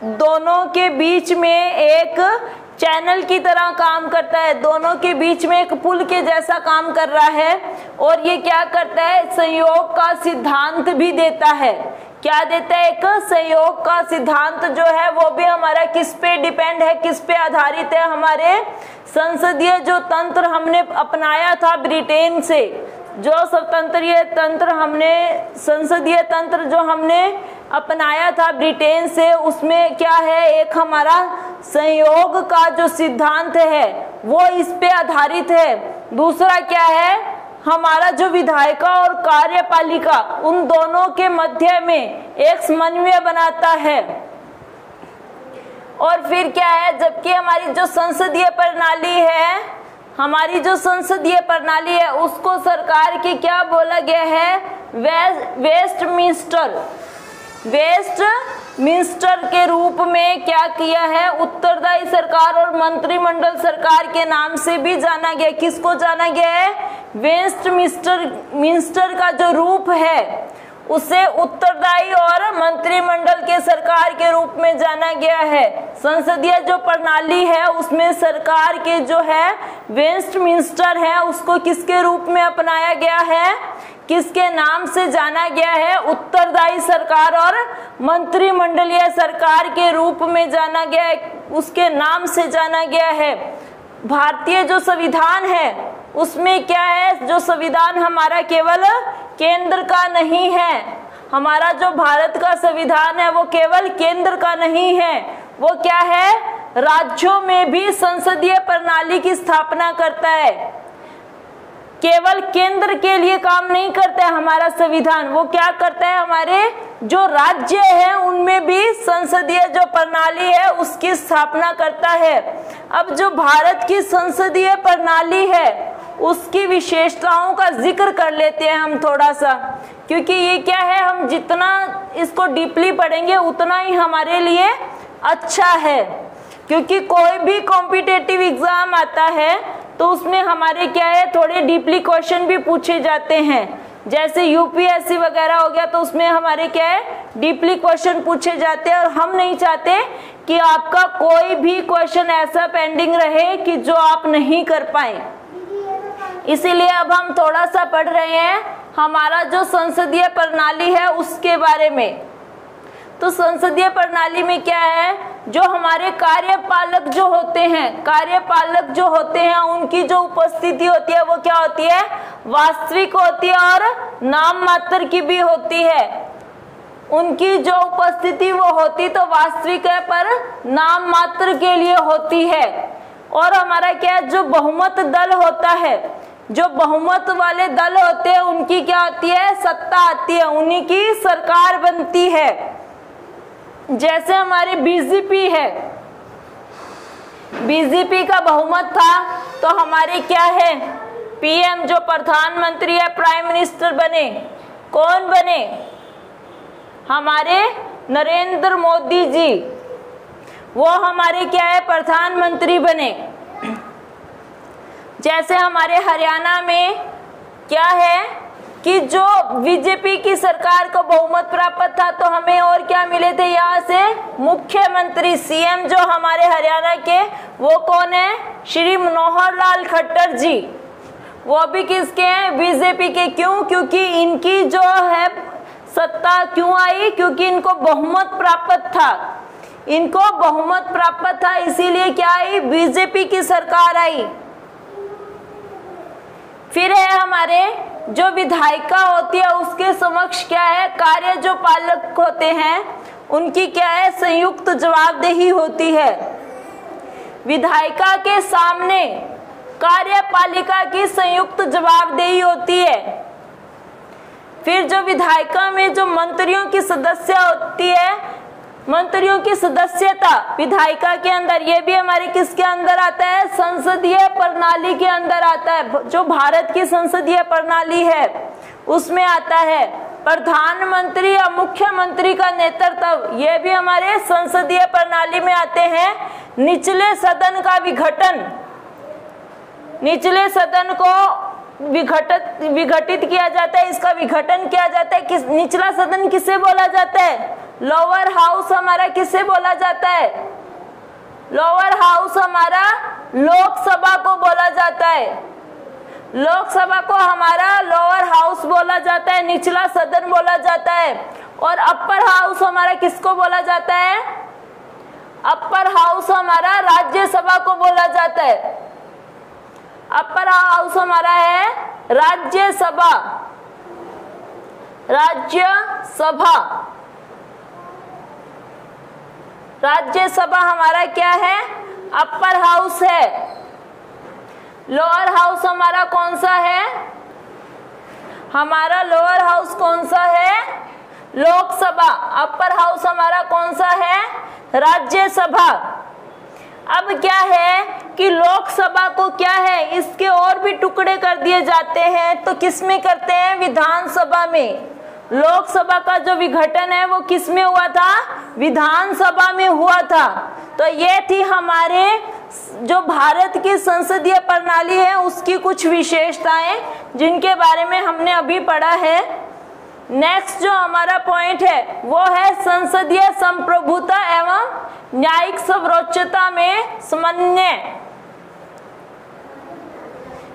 दोनों के बीच में एक चैनल की तरह काम करता है, दोनों के बीच में एक पुल के जैसा काम कर रहा है। और ये क्या करता है, संयोग का सिद्धांत भी देता है। क्या देता है, एक संयोग का सिद्धांत जो है वो भी हमारा किस पे डिपेंड है, किस पे आधारित है, हमारे संसदीय जो तंत्र हमने अपनाया था ब्रिटेन से, जो स्वतंत्रीय तंत्र हमने, संसदीय तंत्र जो हमने अपनाया था ब्रिटेन से, उसमें क्या है, एक हमारा संयोग का जो सिद्धांत है वो इस पे आधारित है। दूसरा क्या है, हमारा जो विधायिका और कार्यपालिका उन दोनों के मध्य में एक समन्वय बनाता है। और फिर क्या है, जबकि हमारी जो संसदीय प्रणाली है, हमारी जो संसदीय प्रणाली है उसको सरकार की क्या बोला गया है, वेस्टमिंस्टर के रूप में क्या किया है, उत्तरदायी सरकार और मंत्रिमंडल सरकार के नाम से भी जाना गया। किसको जाना गया है, वेस्टमिंस्टर का जो रूप है उसे उत्तरदायी और मंत्रिमंडल के सरकार के रूप में जाना गया है। संसदीय जो प्रणाली है उसमें सरकार के जो है वेस्टमिंस्टर है उसको किसके रूप में अपनाया गया है, किसके नाम से जाना गया है, उत्तरदायी सरकार और मंत्रिमंडलीय सरकार के रूप में जाना गया है, उसके नाम से जाना गया है। भारतीय जो संविधान है उसमें क्या है, जो संविधान हमारा केवल केंद्र का नहीं है, हमारा जो भारत का संविधान है वो केवल केंद्र का नहीं है, वो क्या है, राज्यों में भी संसदीय प्रणाली की स्थापना करता है। केवल केंद्र के लिए काम नहीं करता है हमारा संविधान, वो क्या करता है, हमारे जो राज्य है उनमें भी संसदीय जो प्रणाली है उसकी स्थापना करता है। अब जो भारत की संसदीय प्रणाली है उसकी विशेषताओं का जिक्र कर लेते हैं हम थोड़ा सा, क्योंकि ये क्या है, हम जितना इसको डीपली पढ़ेंगे उतना ही हमारे लिए अच्छा है। क्योंकि कोई भी कॉम्पिटिटिव एग्जाम आता है तो उसमें हमारे क्या है, थोड़े डीपली क्वेश्चन भी पूछे जाते हैं। जैसे यूपीएससी वगैरह हो गया तो उसमें हमारे क्या है डीपली क्वेश्चन पूछे जाते हैं, और हम नहीं चाहते कि आपका कोई भी क्वेश्चन ऐसा पेंडिंग रहे कि जो आप नहीं कर पाए। इसीलिए अब हम थोड़ा सा पढ़ रहे हैं हमारा जो संसदीय प्रणाली है उसके बारे में। तो संसदीय प्रणाली में क्या है, जो हमारे कार्यपालक जो होते हैं उनकी जो उपस्थिति होती है वो क्या होती है, वास्तविक होती है और नाम मात्र की भी होती है। उनकी जो उपस्थिति वो होती तो वास्तविक है पर नाम मात्र के लिए होती है। और हमारा क्या है, जो बहुमत दल होता है, जो बहुमत वाले दल होते हैं उनकी क्या होती है, सत्ता आती है, उन्हीं की सरकार बनती है। जैसे हमारी बीजेपी है, बीजेपी का बहुमत था तो हमारे क्या है, पीएम जो प्रधानमंत्री है, प्राइम मिनिस्टर बने, कौन बने, हमारे नरेंद्र मोदी जी, वो हमारे क्या है प्रधानमंत्री बने। जैसे हमारे हरियाणा में क्या है कि जो बीजेपी की सरकार को बहुमत प्राप्त था तो हमें और क्या मिले थे, यहाँ से मुख्यमंत्री, सीएम जो हमारे हरियाणा के वो कौन है, श्री मनोहर लाल खट्टर जी, वो भी किसके हैं, बीजेपी के। क्यों, क्योंकि इनकी जो है सत्ता क्यों आई, क्योंकि इनको बहुमत प्राप्त था, इनको बहुमत प्राप्त था, इसीलिए क्या आई, बीजेपी की सरकार आई। फिर है हमारे जो विधायिका होती है उसके समक्ष क्या है, कार्य जो पालक होते हैं उनकी क्या है, संयुक्त जवाबदेही होती है। विधायिका के सामने कार्यपालिका की संयुक्त जवाबदेही होती है। फिर जो विधायिका में जो मंत्रियों की सदस्य होती है, मंत्रियों की सदस्यता विधायिका के अंदर, ये भी हमारे किसके अंदर आता है, संसदीय प्रणाली के अंदर आता है। जो भारत की संसदीय प्रणाली है उसमें आता है। प्रधानमंत्री या मुख्यमंत्री का नेतृत्व, ये भी हमारे संसदीय प्रणाली में आते हैं। निचले सदन का विघटन, निचले सदन को विघटित किया जाता है, इसका विघटन किया जाता है। किस निचला सदन किसे बोला जाता है, लोअर हाउस हमारा किसे बोला जाता है, लोअर हाउस हमारा लोकसभा को बोला जाता है, लोकसभा को हमारा लोअर हाउस बोला जाता है, निचला सदन बोला जाता है। और अपर हाउस हमारा किसको बोला जाता है, अपर हाउस हमारा राज्यसभा को बोला जाता है। अपर हाउस हमारा है राज्यसभा, राज्यसभा, राज्यसभा हमारा क्या है, अपर हाउस है। लोअर हाउस हमारा कौन सा है, हमारा लोअर हाउस कौन सा है, लोकसभा। अपर हाउस हमारा कौन सा है, राज्यसभा। अब क्या है कि लोकसभा को क्या है, इसके और भी टुकड़े कर दिए जाते हैं। तो किस में करते हैं, विधानसभा में। लोकसभा का जो विघटन है वो किस में हुआ था, विधानसभा में हुआ था। तो ये थी हमारे जो भारत की संसदीय प्रणाली है उसकी कुछ विशेषताएं जिनके बारे में हमने अभी पढ़ा है। नेक्स्ट जो हमारा पॉइंट है वो है संसदीय संप्रभुता एवं न्यायिक सर्वोच्चता में समन्वय।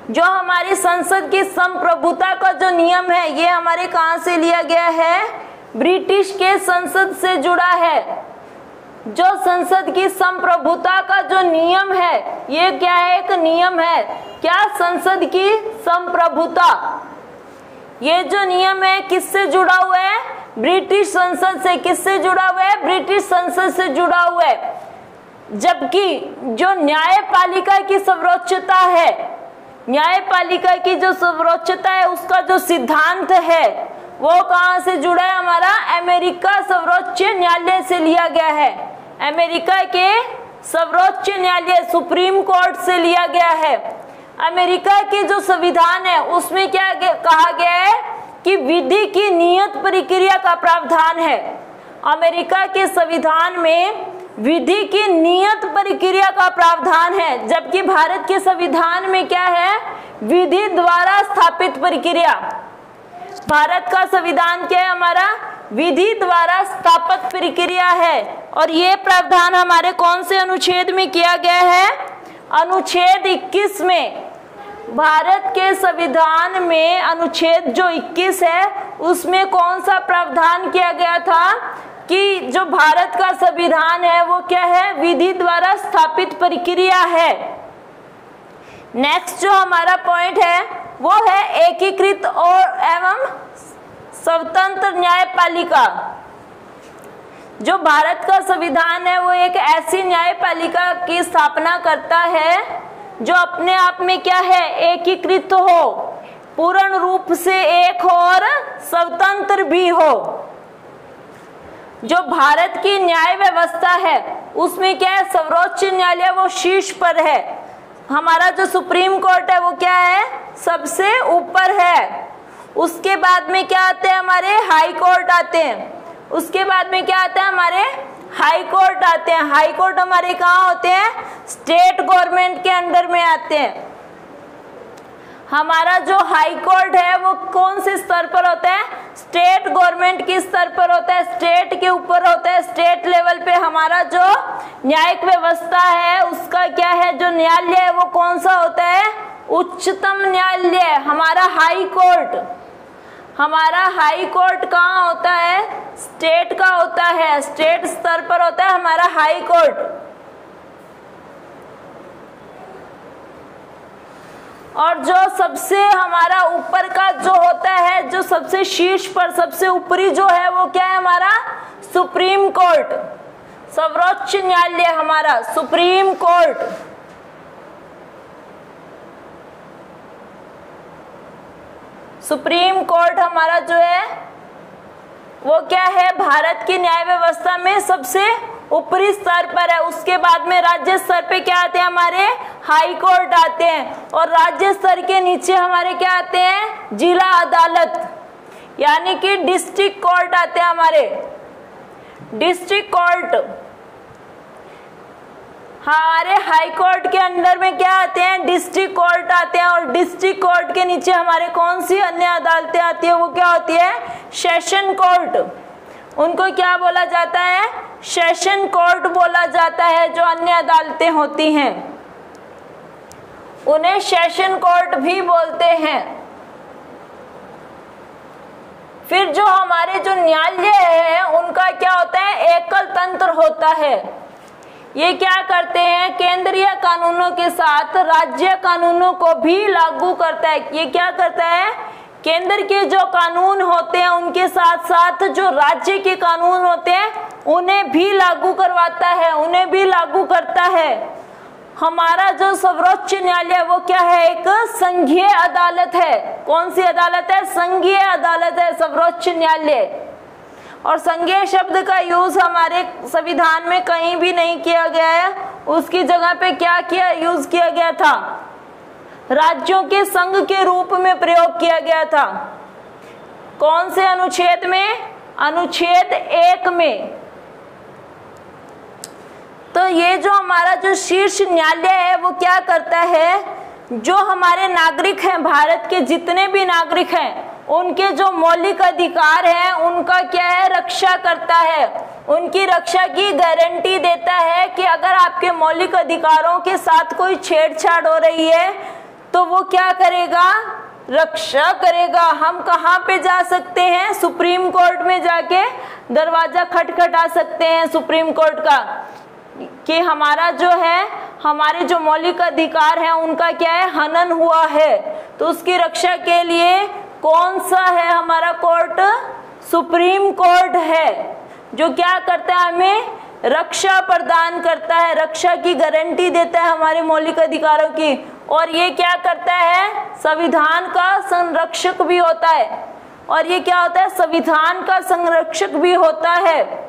जो हमारी संसद की संप्रभुता का जो नियम है ये हमारे कहां से लिया गया है, ब्रिटिश के संसद से जुड़ा है। जो संसद की संप्रभुता का जो नियम है ये क्या है, एक नियम है। क्या, संसद की संप्रभुता। ये जो नियम है किससे जुड़ा हुआ है, ब्रिटिश संसद से। किससे जुड़ा हुआ है, ब्रिटिश संसद से जुड़ा हुआ है। जबकि जो न्यायपालिका की सर्वोच्चता है, न्यायपालिका की जो सर्वोच्चता है उसका जो सिद्धांत है वो कहां से जुड़ा है, हमारा अमेरिका सर्वोच्च न्यायालय से लिया गया है। अमेरिका के सर्वोच्च न्यायालय सुप्रीम कोर्ट से लिया गया है। अमेरिका की जो संविधान है उसमें क्या कहा गया है कि विधि की नियत प्रक्रिया का प्रावधान है। अमेरिका के संविधान में विधि की नियत प्रक्रिया का प्रावधान है, जबकि भारत के संविधान में क्या है, विधि द्वारा स्थापित प्रक्रिया। भारत का संविधान क्या है? हमारा विधि द्वारा स्थापित प्रक्रिया है। और ये प्रावधान हमारे कौन से अनुच्छेद में किया गया है? अनुच्छेद 21 में। भारत के संविधान में अनुच्छेद जो 21 है उसमें कौन सा प्रावधान किया गया था कि जो भारत का संविधान है वो क्या है? विधि द्वारा स्थापित प्रक्रिया है। नेक्स्ट जो हमारा पॉइंट है वो है एकीकृत और एवं स्वतंत्र न्यायपालिका। जो भारत का संविधान है वो एक ऐसी न्यायपालिका की स्थापना करता है जो अपने आप में क्या है? एकीकृत हो, पूर्ण रूप से एक हो और स्वतंत्र भी हो। जो भारत की न्याय व्यवस्था है उसमें क्या है? सर्वोच्च न्यायालय वो शीर्ष पर है। हमारा जो सुप्रीम कोर्ट है वो क्या है? सबसे ऊपर है। उसके बाद में क्या आते हैं? हमारे हाई कोर्ट आते हैं। उसके बाद में क्या आता है? हमारे हाई कोर्ट आते हैं। हाई कोर्ट हमारे कहाँ होते हैं? स्टेट गवर्नमेंट के अंडर में आते हैं। हमारा जो हाई कोर्ट है वो कौन से स्तर पर होता है? स्टेट गवर्नमेंट के स्तर पर होता है, स्टेट के ऊपर होता है। स्टेट लेवल पे हमारा जो न्यायिक व्यवस्था है उसका क्या है? जो न्यायालय है वो कौन सा होता है? उच्चतम न्यायालय। हमारा हाई कोर्ट, हमारा हाई कोर्ट कहाँ होता है? स्टेट का होता है, स्टेट स्तर पर होता है हमारा हाई कोर्ट। और जो सबसे हमारा ऊपर का जो होता है, जो सबसे शीर्ष पर सबसे ऊपरी जो है वो क्या है? हमारा सुप्रीम कोर्ट, सर्वोच्च न्यायालय हमारा सुप्रीम कोर्ट। सुप्रीम कोर्ट हमारा जो है वो क्या है? भारत की न्याय व्यवस्था में सबसे ऊपरी स्तर पर है। उसके बाद में राज्य स्तर पे क्या आते हैं? हमारे हाई कोर्ट आते हैं। और राज्य स्तर के नीचे हमारे क्या आते हैं? जिला अदालत यानी कि डिस्ट्रिक्ट कोर्ट आते हैं हमारे। डिस्ट्रिक्ट कोर्ट हमारे हाई कोर्ट के अंडर में क्या आते हैं? डिस्ट्रिक्ट कोर्ट आते हैं। और डिस्ट्रिक्ट कोर्ट के नीचे हमारे कौन सी अन्य अदालतें आती है? वो क्या होती है? Session court. उनको क्या बोला जाता है? सेशन कोर्ट बोला जाता है। जो अन्य अदालतें होती हैं उन्हें सेशन कोर्ट भी बोलते हैं। फिर जो हमारे जो न्यायालय है उनका क्या होता है? एकल तंत्र होता है। ये क्या करते हैं? केंद्रीय कानूनों के साथ राज्य कानूनों को भी लागू करता है। ये क्या करता है? केंद्र के जो कानून होते हैं उनके साथ साथ जो राज्य के कानून होते हैं उन्हें भी लागू करवाता है, उन्हें भी लागू करता है। हमारा जो सर्वोच्च न्यायालय वो क्या है? एक संघीय अदालत है। कौन सी अदालत है? संघीय अदालत है सर्वोच्च न्यायालय। और संघीय शब्द का यूज हमारे संविधान में कहीं भी नहीं किया गया है। उसकी जगह पे क्या किया? यूज किया गया था? राज्यों के संघ के रूप में प्रयोग किया गया था। कौन से अनुच्छेद में? अनुच्छेद 1 में। तो ये जो हमारा जो शीर्ष न्यायालय है वो क्या करता है? जो हमारे नागरिक हैं, भारत के जितने भी नागरिक हैं उनके जो मौलिक अधिकार हैं उनका क्या है? रक्षा करता है। उनकी रक्षा की गारंटी देता है कि अगर आपके मौलिक अधिकारों के साथ कोई छेड़छाड़ हो रही है तो वो क्या करेगा? रक्षा करेगा। हम कहाँ पे जा सकते हैं? सुप्रीम कोर्ट में जाके दरवाजा खटखटा सकते हैं सुप्रीम कोर्ट का कि हमारा जो है, हमारे जो मौलिक अधिकार हैं उनका क्या है? हनन हुआ है। तो उसकी रक्षा के लिए कौन सा है हमारा कोर्ट? सुप्रीम कोर्ट है, जो क्या करता है? हमें रक्षा प्रदान करता है, रक्षा की गारंटी देता है हमारे मौलिक अधिकारों की। और ये क्या करता है? संविधान का संरक्षक भी होता है। और ये क्या होता है? संविधान का संरक्षक भी होता है।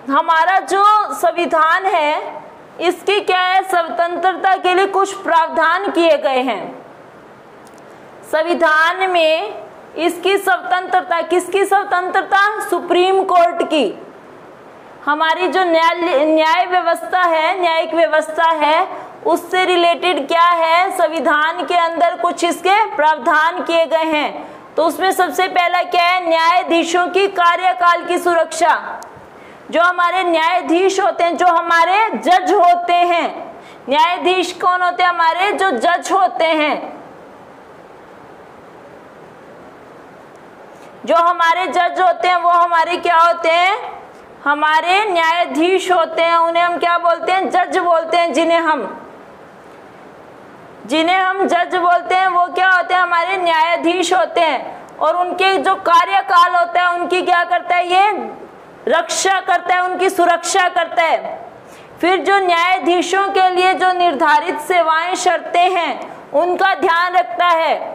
हमारा जो संविधान है इसकी क्या है? स्वतंत्रता के लिए कुछ प्रावधान किए गए हैं संविधान में। इसकी स्वतंत्रता, किसकी स्वतंत्रता? सुप्रीम कोर्ट की। हमारी जो न्याय व्यवस्था है, न्यायिक व्यवस्था है, उससे रिलेटेड क्या है, संविधान के अंदर कुछ इसके प्रावधान किए गए हैं। तो उसमें सबसे पहला क्या है, न्यायाधीशों की कार्यकाल की सुरक्षा। जो हमारे न्यायाधीश होते हैं, जो हमारे जज होते हैं, न्यायाधीश कौन होते हैं, हमारे जो जज होते हैं, जो हमारे जज होते हैं वो हमारे क्या होते हैं, हमारे न्यायाधीश होते हैं। उन्हें हम क्या बोलते हैं, जज बोलते हैं। जिन्हें हम जज बोलते हैं वो क्या होते हैं, हमारे न्यायाधीश होते हैं। और उनके जो कार्यकाल होता है उनकी क्या करता है, ये रक्षा करता है, उनकी सुरक्षा करता है। फिर जो न्यायाधीशों के लिए जो निर्धारित सेवाएं शर्तें हैं उनका ध्यान रखता है।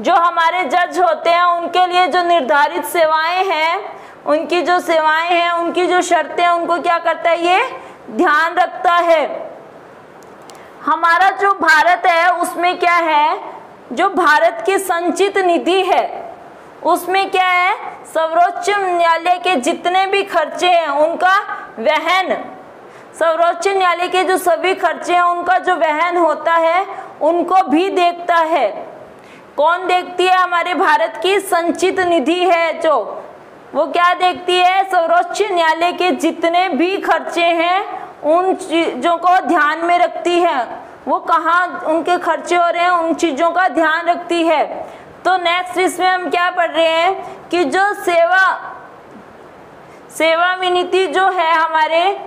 जो हमारे जज होते हैं उनके लिए जो निर्धारित सेवाएं हैं, उनकी जो सेवाएं हैं, उनकी जो शर्तें हैं, उनको क्या करता है, ये ध्यान रखता है। हमारा जो भारत है उसमें क्या है, जो भारत की संचित निधि है उसमें क्या है, सर्वोच्च न्यायालय के जितने भी खर्चे हैं उनका वहन, सर्वोच्च न्यायालय के जो सभी खर्चे हैं उनका जो वहन होता है उनको भी देखता है। कौन देखती है, हमारे भारत की संचित निधि है जो, वो क्या देखती है, सर्वोच्च न्यायालय के जितने भी खर्चे हैं उन चीजों को ध्यान में रखती है। वो कहाँ उनके खर्चे हो रहे हैं उन चीजों का ध्यान रखती है। तो नेक्स्ट इसमें हम क्या पढ़ रहे हैं कि जो सेवा विनीति जो है हमारे,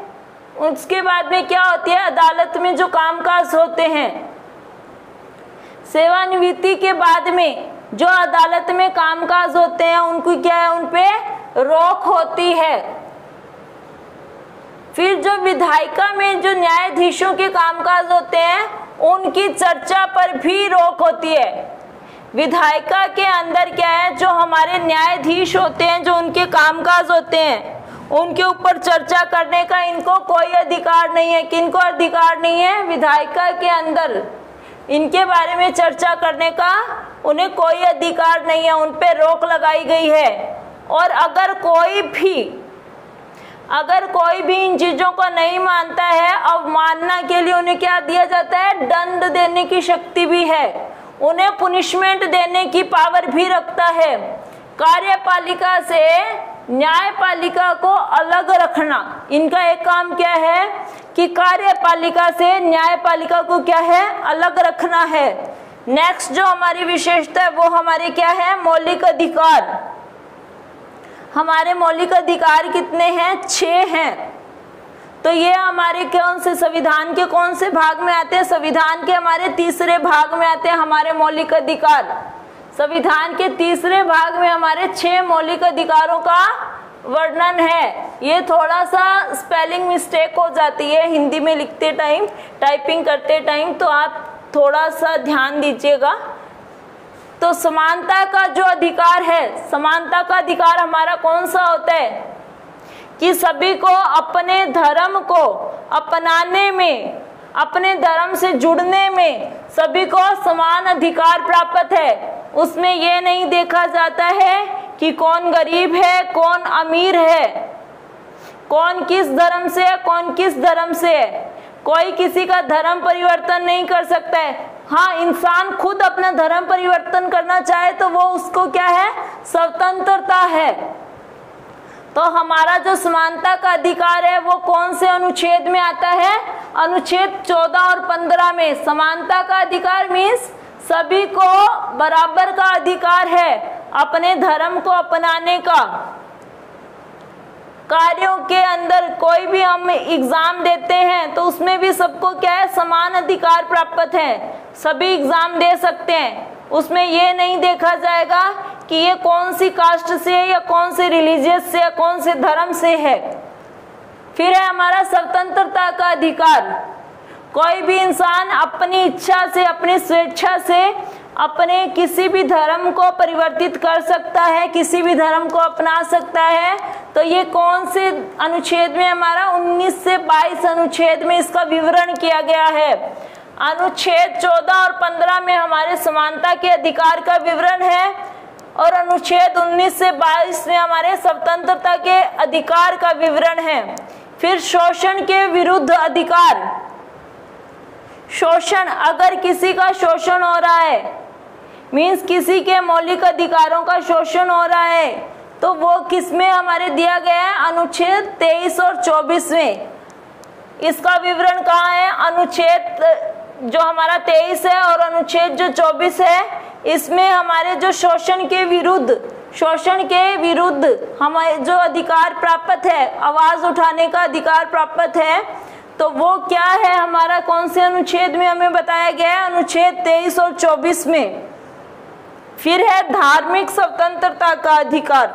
उसके बाद में क्या होती है, अदालत में जो कामकाज होते हैं, सेवानिवृत्ति के बाद में जो अदालत में कामकाज होते हैं उनको क्या है, उन पे रोक होती है। फिर जो विधायिका में जो न्यायाधीशों के कामकाज होते हैं उनकी चर्चा पर भी रोक होती है। विधायिका के अंदर क्या है, जो हमारे न्यायाधीश होते हैं, जो उनके कामकाज होते हैं उनके ऊपर चर्चा करने का इनको कोई अधिकार नहीं है। किनको अधिकार नहीं है, विधायिका के अंदर इनके बारे में चर्चा करने का उन्हें कोई अधिकार नहीं है, उन पे रोक लगाई गई है। और अगर कोई भी इन चीजों को नहीं मानता है, अवमानना के लिए उन्हें क्या दिया जाता है, दंड देने की शक्ति भी है, उन्हें पुनिशमेंट देने की पावर भी रखता है। कार्यपालिका से न्यायपालिका को अलग रखना, इनका एक काम क्या है कि कार्यपालिका से न्यायपालिका को क्या है, अलग रखना है। नेक्स्ट जो हमारी विशेषता है वो हमारे क्या है, मौलिक अधिकार। हमारे मौलिक अधिकार कितने हैं, 6 हैं। तो ये हमारे कौन से संविधान के कौन से भाग में आते हैं, संविधान के हमारे तीसरे भाग में आते हैं हमारे मौलिक अधिकार। संविधान के तीसरे भाग में हमारे 6 मौलिक अधिकारों का वर्णन है। ये थोड़ा सा स्पेलिंग मिस्टेक हो जाती है हिंदी में लिखते टाइम, टाइपिंग करते टाइम, तो आप थोड़ा सा ध्यान दीजिएगा। तो समानता का जो अधिकार है, समानता का अधिकार हमारा कौन सा होता है कि सभी को अपने धर्म को अपनाने में, अपने धर्म से जुड़ने में सभी को समान अधिकार प्राप्त है। उसमें ये नहीं देखा जाता है कि कौन गरीब है, कौन अमीर है, कौन किस धर्म से है, कौन किस धर्म से है। कोई किसी का धर्म परिवर्तन नहीं कर सकता है। हाँ, इंसान खुद अपना धर्म परिवर्तन करना चाहे तो वो उसको क्या है, स्वतंत्रता है। तो हमारा जो समानता का अधिकार है वो कौन से अनुच्छेद में आता है, अनुच्छेद 14 और 15 में। समानता का अधिकार मीन्स सभी को बराबर का अधिकार है अपने धर्म को अपनाने का। कार्यों के अंदर कोई भी हम एग्जाम देते हैं तो उसमें भी सबको क्या है, समान अधिकार प्राप्त है, सभी एग्जाम दे सकते हैं। उसमें ये नहीं देखा जाएगा कि ये कौन सी कास्ट से है या कौन से रिलीजियस से या कौन से धर्म से है। फिर है हमारा स्वतंत्रता का अधिकार। कोई भी इंसान अपनी इच्छा से, अपनी स्वेच्छा से अपने किसी भी धर्म को परिवर्तित कर सकता है, किसी भी धर्म को अपना सकता है। तो ये कौन से अनुच्छेद में, हमारा 19 से 22 अनुच्छेद में इसका विवरण किया गया है। अनुच्छेद 14 और 15 में हमारे समानता के अधिकार का विवरण है और अनुच्छेद 19 से 22 में हमारे स्वतंत्रता के अधिकार का विवरण है। फिर शोषण के विरुद्ध अधिकार। शोषण, अगर किसी का शोषण हो रहा है, मीन्स किसी के मौलिक अधिकारों का शोषण हो रहा है, तो वो किस में हमारे दिया गया है? अनुच्छेद 23 और 24 में। इसका विवरण कहाँ है? अनुच्छेद जो हमारा 23 है और अनुच्छेद जो 24 है, इसमें हमारे जो शोषण के विरुद्ध हमारे जो अधिकार प्राप्त है, आवाज उठाने का अधिकार प्राप्त है, तो वो क्या है हमारा? कौन से अनुच्छेद में हमें बताया गया है? अनुच्छेद 23 और 24 में। फिर है धार्मिक स्वतंत्रता का अधिकार।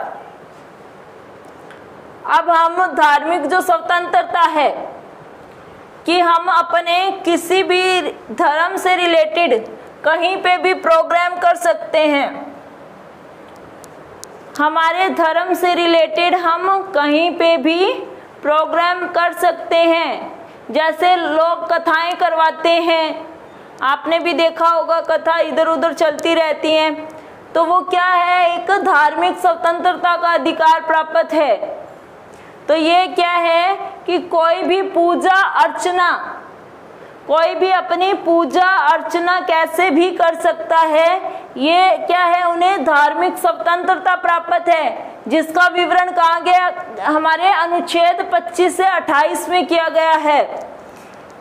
अब हम धार्मिक जो स्वतंत्रता है कि हम अपने किसी भी धर्म से रिलेटेड कहीं पे भी प्रोग्राम कर सकते हैं। हमारे धर्म से रिलेटेड हम कहीं पे भी प्रोग्राम कर सकते हैं। जैसे लोग कथाएं करवाते हैं, आपने भी देखा होगा, कथा इधर उधर चलती रहती हैं, तो वो क्या है? एक धार्मिक स्वतंत्रता का अधिकार प्राप्त है। तो ये क्या है कि कोई भी पूजा अर्चना, कोई भी अपनी पूजा अर्चना कैसे भी कर सकता है, ये क्या है? उन्हें धार्मिक स्वतंत्रता प्राप्त है, जिसका विवरण कहा गया हमारे अनुच्छेद 25 से 28 में किया गया है।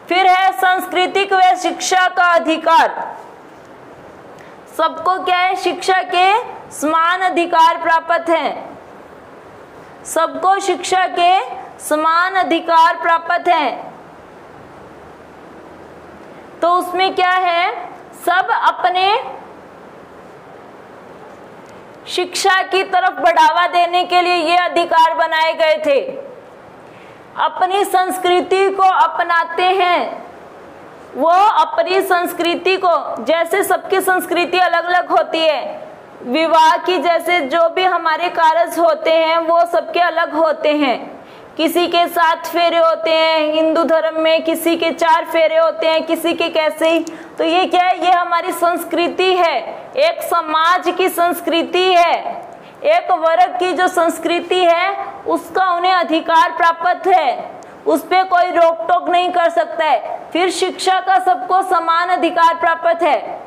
फिर है सांस्कृतिक व शिक्षा का अधिकार। सबको क्या है? शिक्षा के समान अधिकार प्राप्त हैं। सबको शिक्षा के समान अधिकार प्राप्त हैं। तो उसमें क्या है? सब अपने शिक्षा की तरफ बढ़ावा देने के लिए ये अधिकार बनाए गए थे। अपनी संस्कृति को अपनाते हैं, वो अपनी संस्कृति को, जैसे सबकी संस्कृति अलग अलग होती है, विवाह की जैसे जो भी हमारे कार्य होते हैं वो सबके अलग होते हैं। किसी के 7 फेरे होते हैं हिंदू धर्म में, किसी के 4 फेरे होते हैं, किसी के कैसे ही। तो ये क्या है? ये हमारी संस्कृति है, एक समाज की संस्कृति है, एक वर्ग की जो संस्कृति है उसका उन्हें अधिकार प्राप्त है, उस पे कोई रोक टोक नहीं कर सकता है। फिर शिक्षा का सबको समान अधिकार प्राप्त है।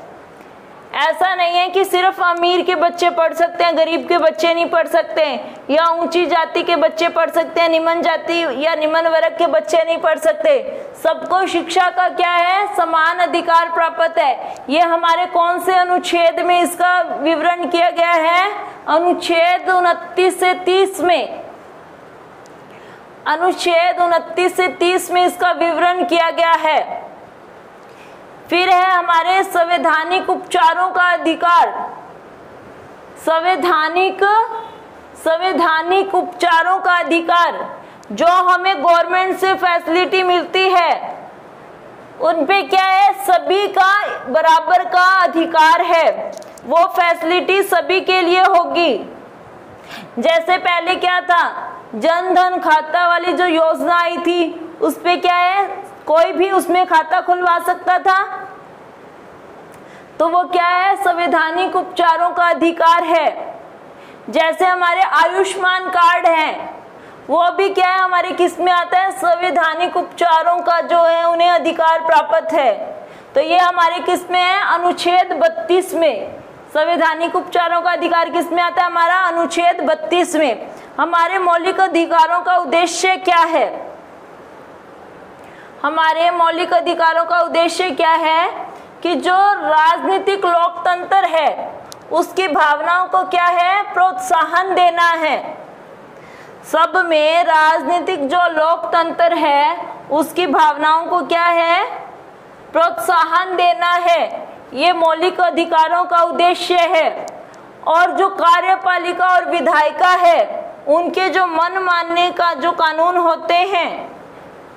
ऐसा नहीं है कि सिर्फ अमीर के बच्चे पढ़ सकते हैं, गरीब के बच्चे नहीं पढ़ सकते, या ऊंची जाति के बच्चे पढ़ सकते हैं, निम्न जाति या निम्न वर्ग के बच्चे नहीं पढ़ सकते। सबको शिक्षा का क्या है? समान अधिकार प्राप्त है। ये हमारे कौन से अनुच्छेद में इसका विवरण किया गया है? अनुच्छेद 29 से 30 में। अनुच्छेद 29 से 30 में इसका विवरण किया गया है। फिर है हमारे संवैधानिक उपचारों का अधिकार। संवैधानिक उपचारों का अधिकार, जो हमें गवर्नमेंट से फैसिलिटी मिलती है, उन पे क्या है? सभी का बराबर का अधिकार है, वो फैसिलिटी सभी के लिए होगी। जैसे पहले क्या था? जन धन खाता वाली जो योजना आई थी, उस पे क्या है? कोई भी उसमें खाता खुलवा सकता था। तो वो क्या है? संवैधानिक उपचारों का अधिकार है। जैसे हमारे आयुष्मान कार्ड हैं, वो भी क्या है? हमारे किस में आता है? संवैधानिक उपचारों का जो है उन्हें अधिकार प्राप्त है। तो ये हमारे किस में है? अनुच्छेद 32 में। संवैधानिक उपचारों का अधिकार किस में आता है? हमारा अनुच्छेद 32 में। हमारे मौलिक अधिकारों का उद्देश्य क्या है? हमारे मौलिक अधिकारों का उद्देश्य क्या है? कि जो राजनीतिक लोकतंत्र है उसकी भावनाओं को क्या है? प्रोत्साहन देना है। सब में राजनीतिक जो लोकतंत्र है उसकी भावनाओं को क्या है? प्रोत्साहन देना है। ये मौलिक अधिकारों का उद्देश्य है। और जो कार्यपालिका और विधायिका है उनके जो मन मानने का जो कानून होते हैं,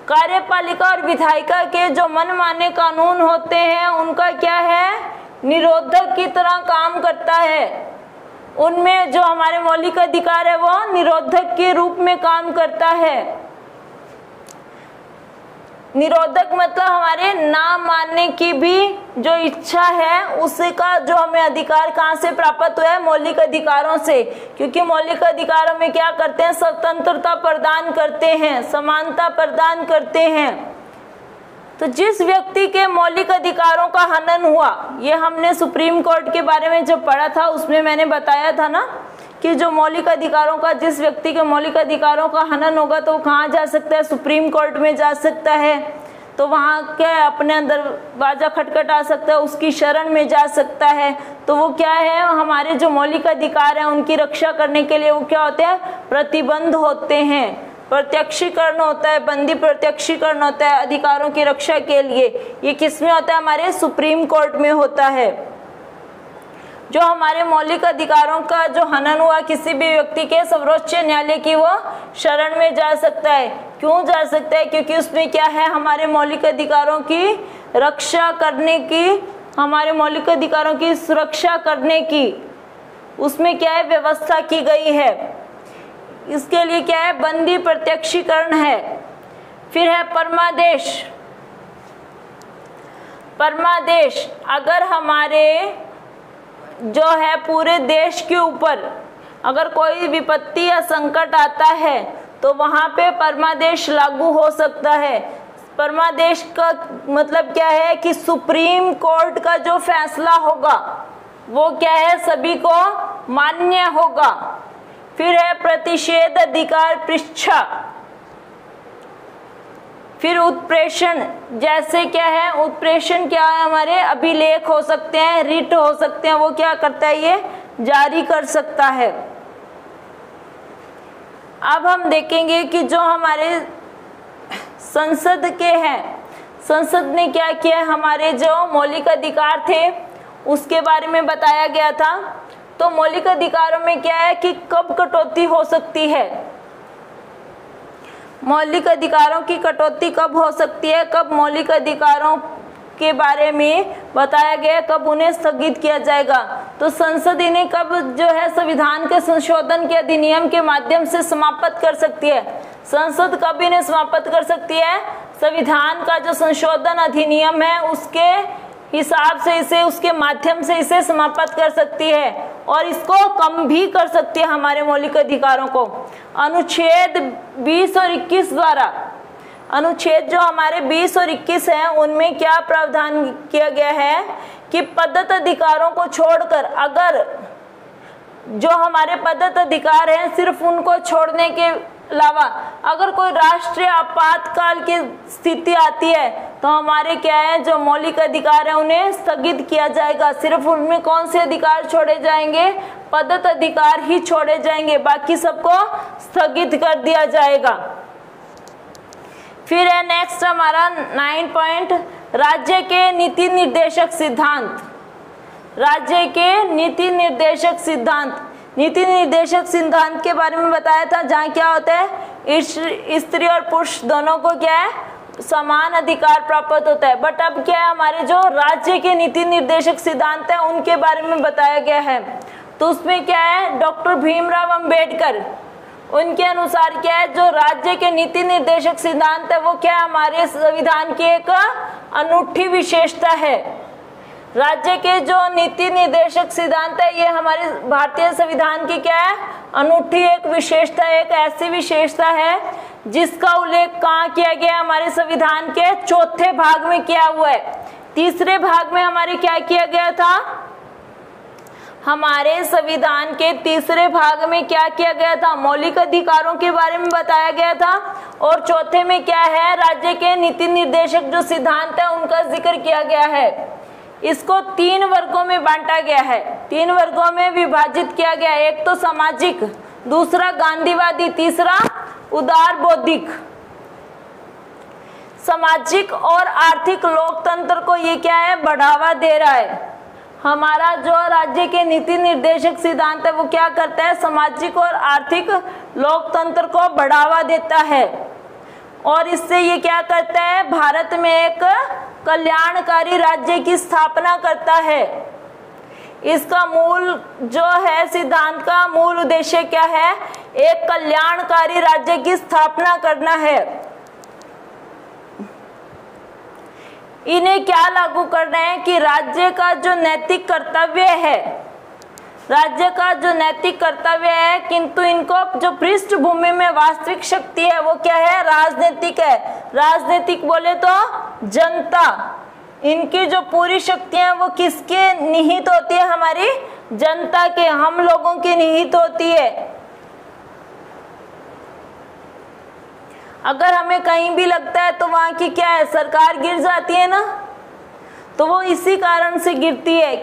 कार्यपालिका और विधायिका के जो मनमाने कानून होते हैं, उनका क्या है? निरोधक की तरह काम करता है। उनमें जो हमारे मौलिक अधिकार है वो निरोधक के रूप में काम करता है। निरोधक मतलब हमारे ना मानने की भी जो इच्छा है उसका जो हमें अधिकार कहाँ से प्राप्त हुआ है? मौलिक अधिकारों से। क्योंकि मौलिक अधिकारों में क्या करते हैं? स्वतंत्रता प्रदान करते हैं, समानता प्रदान करते हैं। तो जिस व्यक्ति के मौलिक अधिकारों का हनन हुआ, ये हमने सुप्रीम कोर्ट के बारे में जब पढ़ा था उसमें मैंने बताया था ना कि जो मौलिक अधिकारों का, जिस व्यक्ति के मौलिक अधिकारों का हनन होगा तो वो कहाँ जा सकता है, सुप्रीम कोर्ट में जा सकता है। तो वहाँ क्या है, अपने अंदर बाजा खटखटा सकता है, उसकी शरण में जा सकता है। तो वो क्या है, हमारे जो मौलिक अधिकार हैं उनकी रक्षा करने के लिए वो क्या होते हैं, प्रतिबंध होते हैं, प्रत्यक्षीकरण होता है, बंदी प्रत्यक्षीकरण होता है अधिकारों की रक्षा के लिए। ये किस में होता है, हमारे सुप्रीम कोर्ट में होता है। जो हमारे मौलिक अधिकारों का जो हनन हुआ किसी भी व्यक्ति के, सर्वोच्च न्यायालय की वो शरण में जा सकता है। क्यों जा सकता है, क्योंकि उसमें क्या है, हमारे मौलिक अधिकारों की रक्षा करने की, हमारे मौलिक अधिकारों की सुरक्षा करने की उसमें क्या है, व्यवस्था की गई है। इसके लिए क्या है, बंदी प्रत्यक्षीकरण है। फिर है परमादेश। परमादेश, अगर हमारे जो है पूरे देश के ऊपर अगर कोई विपत्ति या संकट आता है तो वहां पे परमादेश लागू हो सकता है। परमादेश का मतलब क्या है कि सुप्रीम कोर्ट का जो फैसला होगा वो क्या है, सभी को मान्य होगा। फिर है प्रतिषेध अधिकार पृच्छा। फिर उत्प्रेषण, जैसे क्या है, उत्प्रेषण क्या है, हमारे अभिलेख हो सकते हैं, रिट हो सकते हैं, वो क्या करता है, ये जारी कर सकता है। अब हम देखेंगे कि जो हमारे संसद के हैं, संसद ने क्या किया, हमारे जो मौलिक अधिकार थे उसके बारे में बताया गया था। तो मौलिक अधिकारों में क्या है कि कब कटौती हो सकती है, मौलिक अधिकारों की कटौती कब हो सकती है, कब मौलिक अधिकारों के बारे में बताया गया, कब उन्हें स्थगित किया जाएगा। तो संसद इन्हें कब जो है संविधान के संशोधन के अधिनियम के माध्यम से समाप्त कर सकती है। संसद कब इन्हें समाप्त कर सकती है, संविधान का जो संशोधन अधिनियम है उसके हिसाब से इसे, उसके माध्यम से इसे समाप्त कर सकती है और इसको कम भी कर सकती है हमारे मौलिक अधिकारों को। अनुच्छेद 20 और 21 द्वारा, अनुच्छेद जो हमारे 20 और 21 हैं उनमें क्या प्रावधान किया गया है कि प्रदत्त अधिकारों को छोड़कर, अगर जो हमारे प्रदत्त अधिकार हैं सिर्फ उनको छोड़ने के अलावा अगर कोई राष्ट्रीय आपातकाल की स्थिति आती है तो हमारे क्या है, जो मौलिक अधिकार है उन्हें स्थगित किया जाएगा। सिर्फ उनमें कौन से अधिकार छोड़े जाएंगे, प्रदत्त अधिकार ही छोड़े जाएंगे, बाकी सबको स्थगित कर दिया जाएगा। फिर है नेक्स्ट हमारा 9 पॉइंट, राज्य के नीति निर्देशक सिद्धांत। राज्य के नीति निर्देशक सिद्धांत, नीति निर्देशक सिद्धांत के बारे में बताया था, जहाँ क्या होता है, स्त्री और पुरुष दोनों को क्या है, समान अधिकार प्राप्त होता है। बट अब क्या है, हमारे जो राज्य के नीति निर्देशक सिद्धांत है उनके बारे में बताया गया है। तो उसमें क्या है, डॉक्टर भीमराव अंबेडकर, उनके अनुसार क्या है, जो राज्य के नीति निर्देशक सिद्धांत है वो क्या है, हमारे संविधान की एक अनूठी विशेषता है। राज्य के जो नीति निर्देशक सिद्धांत है ये हमारे भारतीय संविधान की क्या है, अनूठी एक विशेषता है, एक ऐसी विशेषता है जिसका उल्लेख कहाँ किया गया, हमारे संविधान के चौथे भाग में किया हुआ है। तीसरे भाग में हमारे क्या किया गया था, हमारे संविधान के तीसरे भाग में क्या किया गया था, मौलिक अधिकारों के बारे में बताया गया था। और चौथे में क्या है, राज्य के नीति निर्देशक जो सिद्धांत है उनका जिक्र किया गया है। इसको 3 वर्गों में बांटा गया है, 3 वर्गों में विभाजित किया गया है। एक तो सामाजिक, दूसरा गांधीवादी, तीसरा उदार बौद्धिक। सामाजिक और आर्थिक लोकतंत्र को ये क्या है, बढ़ावा दे रहा है। हमारा जो राज्य के नीति निर्देशक सिद्धांत है वो क्या करता है, सामाजिक और आर्थिक लोकतंत्र को बढ़ावा देता है। और इससे ये क्या करता है, भारत में एक कल्याणकारी राज्य की स्थापना करता है। इसका मूल जो है, सिद्धांत का मूल उद्देश्य क्या है, एक कल्याणकारी राज्य की स्थापना करना है। इन्हें क्या लागू करना है कि राज्य का जो नैतिक कर्तव्य है, राज्य का जो नैतिक कर्तव्य है, किंतु इनको जो पृष्ठभूमि में वास्तविक शक्ति है वो क्या है, राजनीतिक है। राजनीतिक बोले तो जनता, इनकी जो पूरी शक्तियां वो किसके निहित होती है? हमारी जनता के, हम लोगों की निहित होती है। अगर हमें कहीं भी लगता है तो वहां की क्या है? सरकार गिर जाती है ना, तो वो इसी कारण से गिरती है।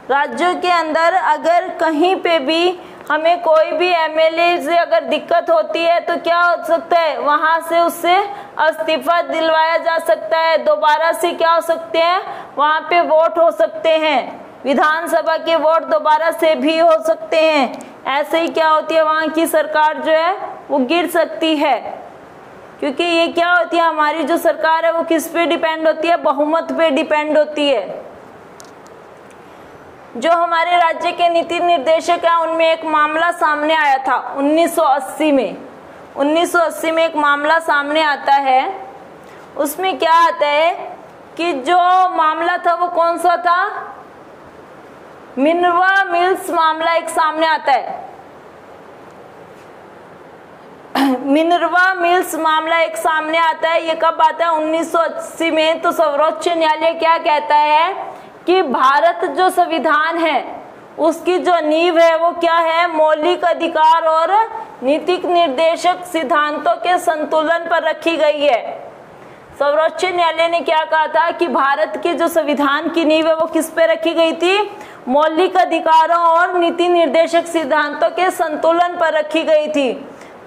राज्यों के अंदर अगर कहीं पे भी हमें कोई भी एमएलए से अगर दिक्कत होती है तो क्या हो सकता है? वहां से उससे इस्तीफा दिलवाया जा सकता है, दोबारा से क्या हो सकते हैं? वहां पे वोट हो सकते हैं, विधानसभा के वोट दोबारा से भी हो सकते हैं। ऐसे ही क्या होती है? वहां की सरकार जो है वो गिर सकती है, क्योंकि ये क्या होती है? हमारी जो सरकार है वो किस पे डिपेंड होती है? बहुमत पे डिपेंड होती है। जो हमारे राज्य के नीति निर्देशक हैं उनमें एक मामला सामने आया था 1980 में। 1980 में एक मामला सामने आता है। उसमें क्या आता है कि जो मामला था वो कौन सा था? मिनर्वा मिल्स मामला एक सामने आता है। मिनर्वा मिल्स मामला एक सामने आता है। ये कब आता है? 1980 में। तो सर्वोच्च न्यायालय क्या कहता है कि भारत जो संविधान है उसकी जो नींव है वो क्या है? मौलिक अधिकार और नीतिक निर्देशक सिद्धांतों के संतुलन पर रखी गई है। सर्वोच्च न्यायालय ने क्या कहा था कि भारत के जो संविधान की नींव है वो किस पे रखी गई थी? मौलिक अधिकारों और नीति निर्देशक सिद्धांतों के संतुलन पर रखी गई थी।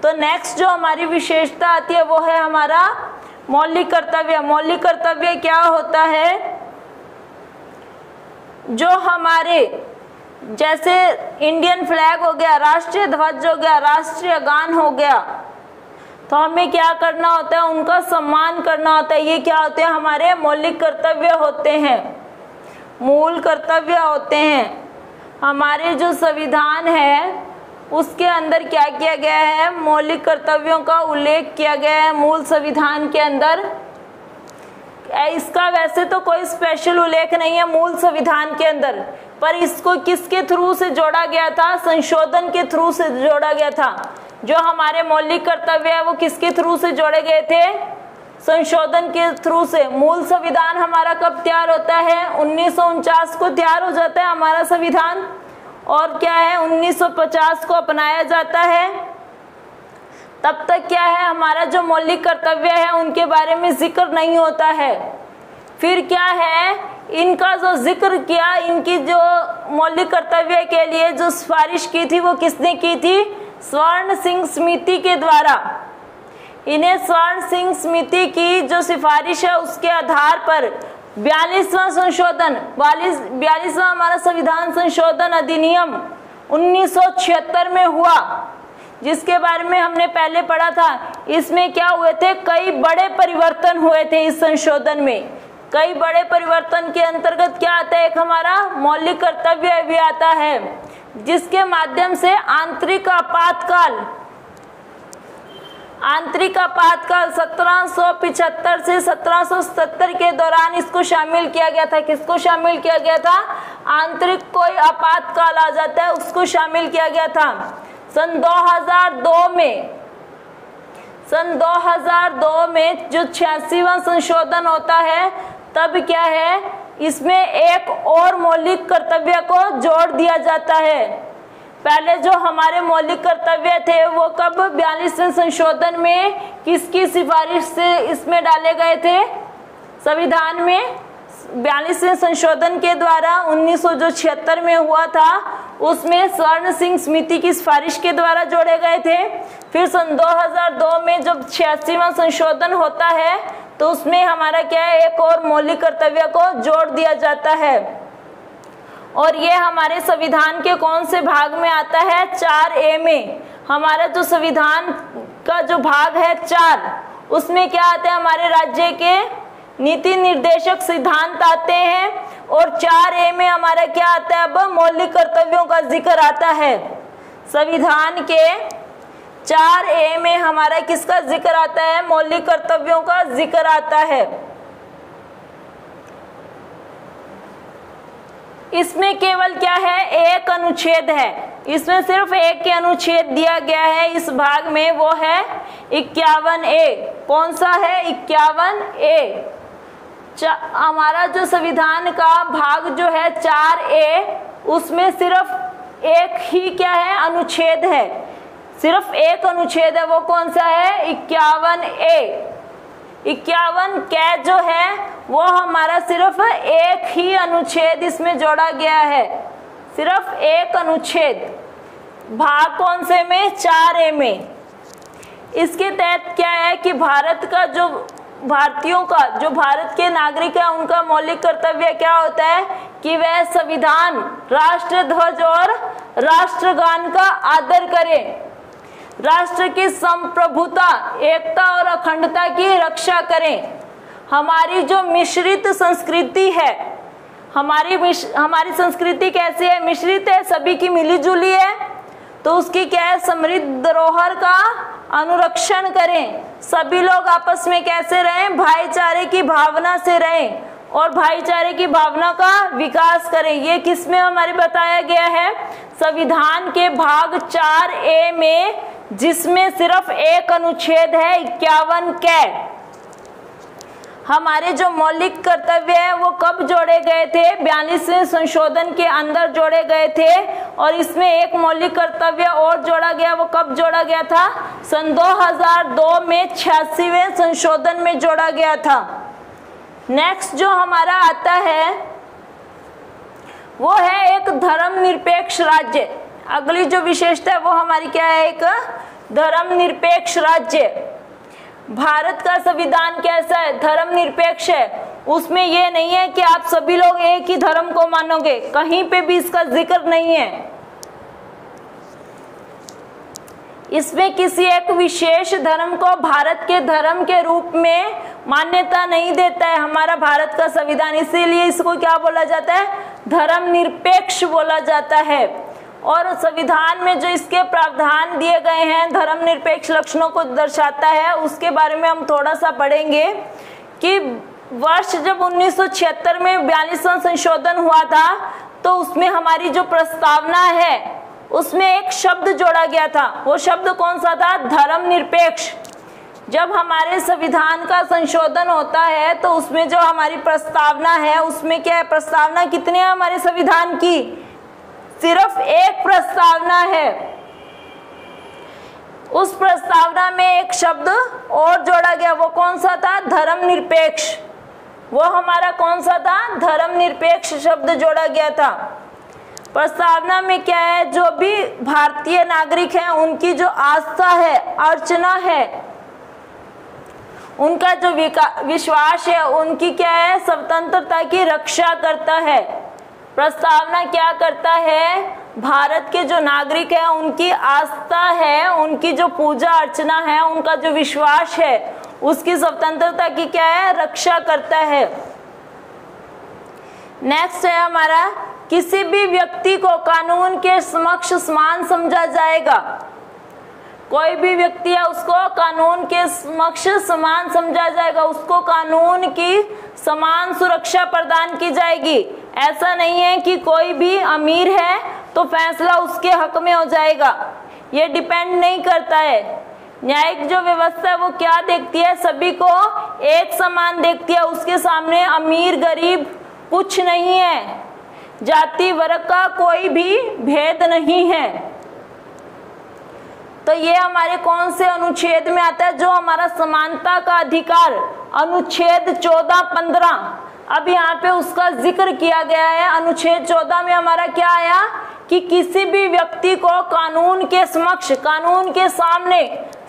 तो नेक्स्ट जो हमारी विशेषता आती है वो है हमारा मौलिक कर्तव्य। मौलिक कर्तव्य क्या होता है? जो हमारे जैसे इंडियन फ्लैग हो गया, राष्ट्रीय ध्वज हो गया, राष्ट्रीय गान हो गया, तो हमें क्या करना होता है? उनका सम्मान करना होता है। ये क्या होते हैं? हमारे मौलिक कर्तव्य होते हैं, मूल कर्तव्य होते हैं। हमारे जो संविधान है उसके अंदर क्या किया गया है? मौलिक कर्तव्यों का उल्लेख किया गया है मूल संविधान के अंदर। इसका वैसे तो कोई स्पेशल उल्लेख नहीं है मूल संविधान के अंदर, पर इसको किसके थ्रू से जोड़ा गया था? संशोधन के थ्रू से जोड़ा गया था। जो हमारे मौलिक कर्तव्य है वो किसके थ्रू से जोड़े गए थे? संशोधन के थ्रू से। मूल संविधान हमारा कब तैयार होता है? 1949 को तैयार हो जाता है हमारा संविधान, और क्या है? 1950 को अपनाया जाता है। तब तक क्या है? हमारा जो मौलिक कर्तव्य है उनके बारे में जिक्र नहीं होता है। फिर क्या है? इनका जो जिक्र किया, इनकी जो मौलिक कर्तव्य के लिए जो सिफारिश की थी वो किसने की थी? स्वर्ण सिंह समिति के द्वारा। इन्हें स्वर्ण सिंह समिति की जो सिफारिश है उसके आधार पर 42वां संशोधन, 42वां हमारा संविधान संशोधन अधिनियम 1976 में हुआ, जिसके बारे में हमने पहले पढ़ा था। इसमें क्या हुए थे? कई बड़े परिवर्तन हुए थे इस संशोधन में। कई बड़े परिवर्तन के अंतर्गत क्या आता है? एक हमारा मौलिक कर्तव्य भी आता है, जिसके माध्यम से आंतरिक आपातकाल 1775 से 1777 के दौरान इसको शामिल किया गया था। किसको शामिल किया गया था? आंतरिक कोई आपातकाल आ जाता है उसको शामिल किया गया था। सन 2002 में जो 86वां संशोधन होता है तब क्या है? इसमें एक और मौलिक कर्तव्य को जोड़ दिया जाता है। पहले जो हमारे मौलिक कर्तव्य थे वो कब 42वें संशोधन में किसकी सिफारिश से इसमें डाले गए थे? संविधान में 42वें संशोधन के द्वारा 1976 में हुआ था, उसमें स्वर्ण सिंह समिति की सिफारिश के द्वारा जोड़े गए थे। फिर सन 2002 में जब 86वां संशोधन होता है तो उसमें हमारा क्या है? एक और मौलिक कर्तव्य को जोड़ दिया जाता है। और ये हमारे संविधान के कौन से भाग में आता है? 4A में। हमारा जो संविधान का जो भाग है 4, उसमें क्या आते हैं? हमारे राज्य के नीति निर्देशक सिद्धांत आते हैं। और 4A में हमारा क्या आता है? अब मौलिक कर्तव्यों का जिक्र आता है। संविधान के 4A में हमारा किसका जिक्र आता है? मौलिक कर्तव्यों का जिक्र आता है। इसमें केवल क्या है? एक अनुच्छेद है। इसमें सिर्फ एक के अनुच्छेद दिया गया है इस भाग में, वो है 51A। कौन सा है? 51A। हमारा जो संविधान का भाग जो है 4A, उसमें सिर्फ एक ही क्या है? अनुच्छेद है, सिर्फ एक अनुच्छेद है। वो कौन सा है? 51A। 51 कै जो है वो हमारा सिर्फ एक ही अनुच्छेद इसमें जोड़ा गया है, सिर्फ एक अनुच्छेद। भाग कौन से में? 4A में। इसके तहत क्या है कि भारत का जो भारतीयों का जो भारत के नागरिक है उनका मौलिक कर्तव्य क्या होता है कि वह संविधान, राष्ट्र ध्वज और राष्ट्रगान का आदर करें, राष्ट्र की संप्रभुता, एकता और अखंडता की रक्षा करें। हमारी जो मिश्रित संस्कृति है, हमारी संस्कृति कैसी है? मिश्रित है, सभी की मिलीजुली है, तो उसकी क्या है? समृद्ध धरोहर का अनुरक्षण करें। सभी लोग आपस में कैसे रहें? भाईचारे की भावना से रहें और भाईचारे की भावना का विकास करें। ये किस में हमारे बताया गया है? संविधान के भाग 4A में, जिसमें सिर्फ एक अनुच्छेद है 51 कै। हमारे जो मौलिक कर्तव्य है वो कब जोड़े गए थे? 42वें संशोधन के अंदर जोड़े गए थे। और इसमें एक मौलिक कर्तव्य और जोड़ा गया, वो कब जोड़ा गया था? सन 2002 में 86वें संशोधन में जोड़ा गया था। नेक्स्ट जो हमारा आता है वो है एक धर्मनिरपेक्ष राज्य। अगली जो विशेषता है वो हमारी क्या है? एक धर्मनिरपेक्ष राज्य। भारत का संविधान कैसा है? धर्मनिरपेक्ष है। उसमें ये नहीं है कि आप सभी लोग एक ही धर्म को मानोगे, कहीं पे भी इसका जिक्र नहीं है। इसमें किसी एक विशेष धर्म को भारत के धर्म के रूप में मान्यता नहीं देता है हमारा भारत का संविधान, इसीलिए इसको क्या बोला जाता है? धर्मनिरपेक्ष बोला जाता है। और संविधान में जो इसके प्रावधान दिए गए हैं धर्मनिरपेक्ष लक्षणों को दर्शाता है, उसके बारे में हम थोड़ा सा पढ़ेंगे कि वर्ष जब 1976 में 42वां संशोधन हुआ था तो उसमें हमारी जो प्रस्तावना है उसमें एक शब्द जोड़ा गया था। वो शब्द कौन सा था? धर्मनिरपेक्ष। जब हमारे संविधान का संशोधन होता है तो उसमें जो हमारी प्रस्तावना है उसमें क्या है? प्रस्तावना कितनी है हमारे संविधान की? सिर्फ एक प्रस्तावना है। उस प्रस्तावना में एक शब्द और जोड़ा गया, वो कौन सा था? धर्मनिरपेक्ष। वो हमारा कौन सा था? धर्मनिरपेक्ष शब्द जोड़ा गया था। प्रस्तावना में क्या है? जो भी भारतीय नागरिक हैं उनकी जो आस्था है, अर्चना है, उनका जो विश्वास है, उनकी क्या है? स्वतंत्रता की रक्षा करता है। प्रस्तावना क्या करता है? भारत के जो नागरिक हैं उनकी आस्था है, उनकी जो पूजा अर्चना है, उनका जो विश्वास है, उसकी स्वतंत्रता की क्या है? रक्षा करता है। नेक्स्ट है हमारा, किसी भी व्यक्ति को कानून के समक्ष समान समझा जाएगा। कोई भी व्यक्ति है उसको कानून के समक्ष समान समझा जाएगा, उसको कानून की समान सुरक्षा प्रदान की जाएगी। ऐसा नहीं है कि कोई भी अमीर है तो फैसला उसके हक में हो जाएगा, ये डिपेंड नहीं करता है। न्यायिक जो व्यवस्था है वो क्या देखती है? सभी को एक समान देखती है, उसके सामने अमीर गरीब कुछ नहीं है, जाति वर्ग का कोई भी भेद नहीं है। तो ये हमारे कौन से अनुच्छेद में आता है? जो हमारा समानता का अधिकार, अनुच्छेद 14-15। अब यहाँ पे उसका जिक्र किया गया है। अनुच्छेद 14 में हमारा क्या आया कि किसी भी व्यक्ति को कानून के समक्ष, कानून के सामने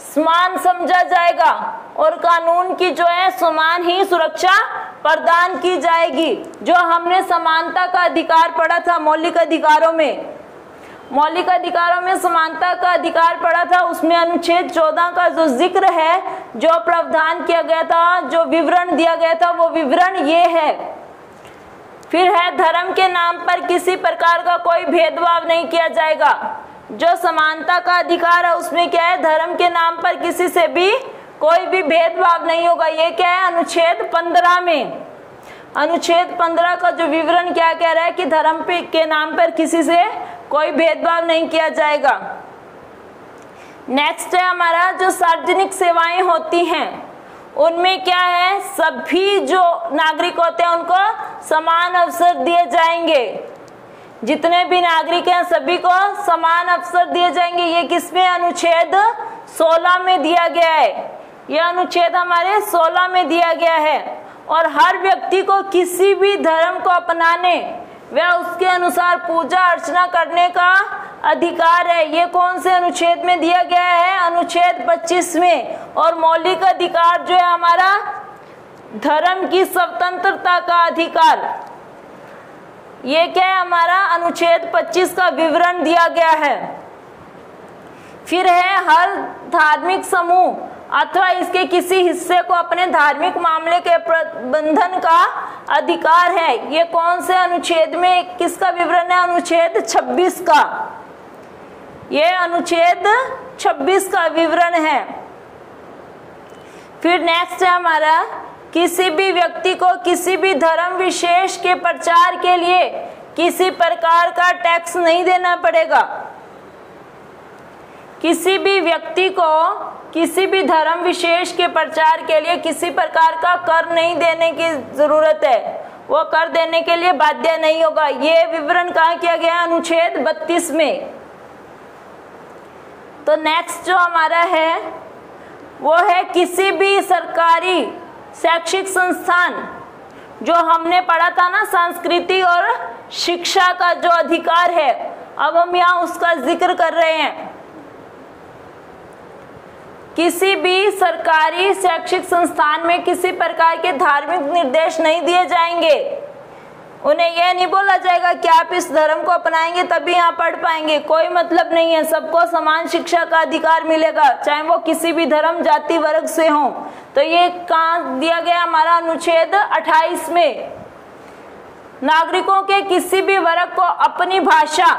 समान समझा जाएगा और कानून की जो है समान ही सुरक्षा प्रदान की जाएगी। जो हमने समानता का अधिकार पढ़ा था मौलिक अधिकारों में, मौलिक अधिकारों में समानता का अधिकार पड़ा था, उसमें अनुच्छेद 14 का जो जिक्र है, जो प्रावधान किया गया था, जो विवरण दिया गया था, वो विवरण ये है। फिर है, धर्म के नाम पर किसी प्रकार का कोई भेदभाव नहीं किया जाएगा। जो समानता का अधिकार है उसमें क्या है? धर्म के नाम पर किसी से भी कोई भी भेदभाव नहीं होगा। ये क्या है? अनुच्छेद 15 में। अनुच्छेद 15 का जो विवरण क्या कह रहा है कि धर्म के नाम पर किसी से कोई भेदभाव नहीं किया जाएगा। नेक्स्ट है हमारा, जो सार्वजनिक सेवाएं होती हैं उनमें क्या है, सभी जो नागरिक होते हैं उनको समान अवसर दिए जाएंगे। जितने भी नागरिक हैं सभी को समान अवसर दिए जाएंगे। ये किसमें, अनुच्छेद 16 में दिया गया है। यह अनुच्छेद हमारे 16 में दिया गया है। और हर व्यक्ति को किसी भी धर्म को अपनाने व उसके अनुसार पूजा अर्चना करने का अधिकार है। ये कौन से अनुच्छेद में दिया गया है, अनुच्छेद 25 में। और मौलिक अधिकार जो है हमारा, धर्म की स्वतंत्रता का अधिकार, ये क्या है हमारा, अनुच्छेद 25 का विवरण दिया गया है। फिर है हर धार्मिक समूह अथवा इसके किसी हिस्से को अपने धार्मिक मामले के प्रबंधन का अधिकार है। ये कौन से अनुच्छेद में किसका विवरण है, अनुच्छेद 26 का। ये अनुच्छेद 26 का विवरण है। फिर नेक्स्ट है हमारा, किसी भी व्यक्ति को किसी भी धर्म विशेष के प्रचार के लिए किसी प्रकार का टैक्स नहीं देना पड़ेगा। किसी भी व्यक्ति को किसी भी धर्म विशेष के प्रचार के लिए किसी प्रकार का कर नहीं देने की जरूरत है, वो कर देने के लिए बाध्य नहीं होगा। ये विवरण कहाँ किया गया, अनुच्छेद 32 में। तो नेक्स्ट जो हमारा है वो है, किसी भी सरकारी शैक्षिक संस्थान, जो हमने पढ़ा था ना संस्कृति और शिक्षा का जो अधिकार है, अब हम यहाँ उसका जिक्र कर रहे हैं। किसी भी सरकारी शैक्षिक संस्थान में किसी प्रकार के धार्मिक निर्देश नहीं दिए जाएंगे। उन्हें यह नहीं बोला जाएगा कि आप इस धर्म को अपनाएंगे तभी यहाँ पढ़ पाएंगे, कोई मतलब नहीं है। सबको समान शिक्षा का अधिकार मिलेगा, चाहे वो किसी भी धर्म जाति वर्ग से हो। तो ये कहाँ दिया गया हमारा, अनुच्छेद 28 में। नागरिकों के किसी भी वर्ग को अपनी भाषा,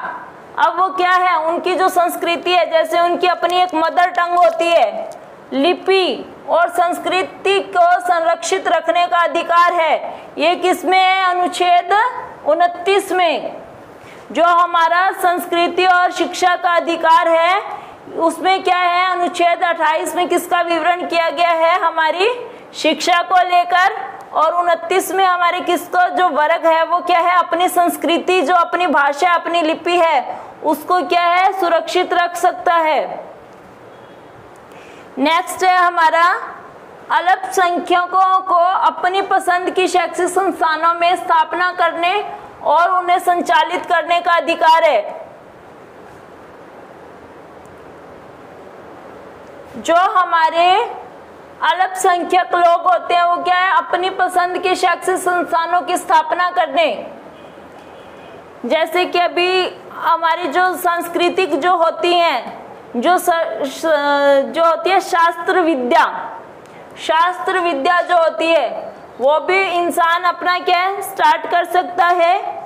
अब वो क्या है, उनकी जो संस्कृति है, जैसे उनकी अपनी एक मदर टंग होती है, लिपि और संस्कृति को संरक्षित रखने का अधिकार है। ये किसमें है, अनुच्छेद 29 में। जो हमारा संस्कृति और शिक्षा का अधिकार है उसमें क्या है, अनुच्छेद 28 में किसका विवरण किया गया है, हमारी शिक्षा को लेकर। और 29 में हमारे किसको, जो वर्ग है वो क्या है, अपनी संस्कृति, जो अपनी भाषा अपनी लिपि है उसको क्या है, सुरक्षित रख सकता है। नेक्स्ट है हमारा, अल्पसंख्यकों को अपनी पसंद की शैक्षिक संस्थानों में स्थापना करने और उन्हें संचालित करने का अधिकार है। जो हमारे अल्पसंख्यक लोग होते हैं वो क्या है, अपनी पसंद के शैक्षिक संस्थानों की स्थापना करने, जैसे कि अभी हमारी जो सांस्कृतिक जो होती हैं, जो होती है शास्त्र विद्या जो होती है वो भी इंसान अपना क्या है, स्टार्ट कर सकता है।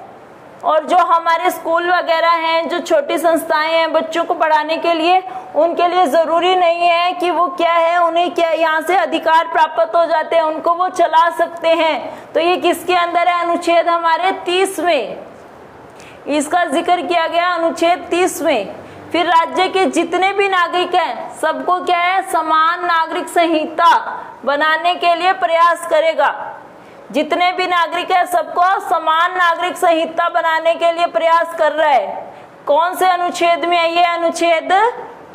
और जो हमारे स्कूल वगैरह हैं, जो छोटी संस्थाएं हैं बच्चों को पढ़ाने के लिए, उनके लिए ज़रूरी नहीं है कि वो क्या है, उन्हें क्या यहाँ से अधिकार प्राप्त हो जाते हैं, उनको वो चला सकते हैं। तो ये किसके अंदर है, अनुच्छेद हमारे 30 में इसका जिक्र किया गया, अनुच्छेद 30 में। फिर राज्य के जितने भी नागरिक हैं सबको क्या है, समान नागरिक संहिता बनाने के लिए प्रयास करेगा। जितने भी नागरिक हैं सबको समान नागरिक संहिता बनाने के लिए प्रयास कर रहा है। कौन से अनुच्छेद में है ये, अनुच्छेद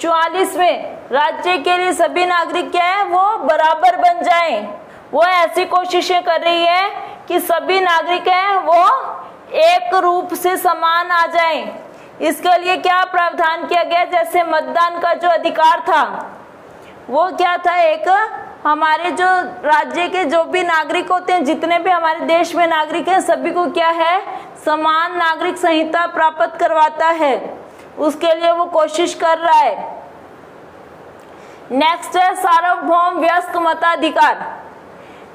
44 में। राज्य के लिए सभी नागरिक क्या है, वो बराबर बन जाएं। वो ऐसी कोशिशें कर रही है कि सभी नागरिक हैं वो एक रूप से समान आ जाएं। इसके लिए क्या प्रावधान किया गया, जैसे मतदान का जो अधिकार था वो क्या था, एक हमारे जो राज्य के जो भी नागरिक होते हैं, जितने भी हमारे देश में नागरिक हैं, सभी को क्या है, समान नागरिक संहिता प्राप्त करवाता है। उसके लिए वो कोशिश कर रहा है। नेक्स्ट है सार्वभौम वयस्क मताधिकार।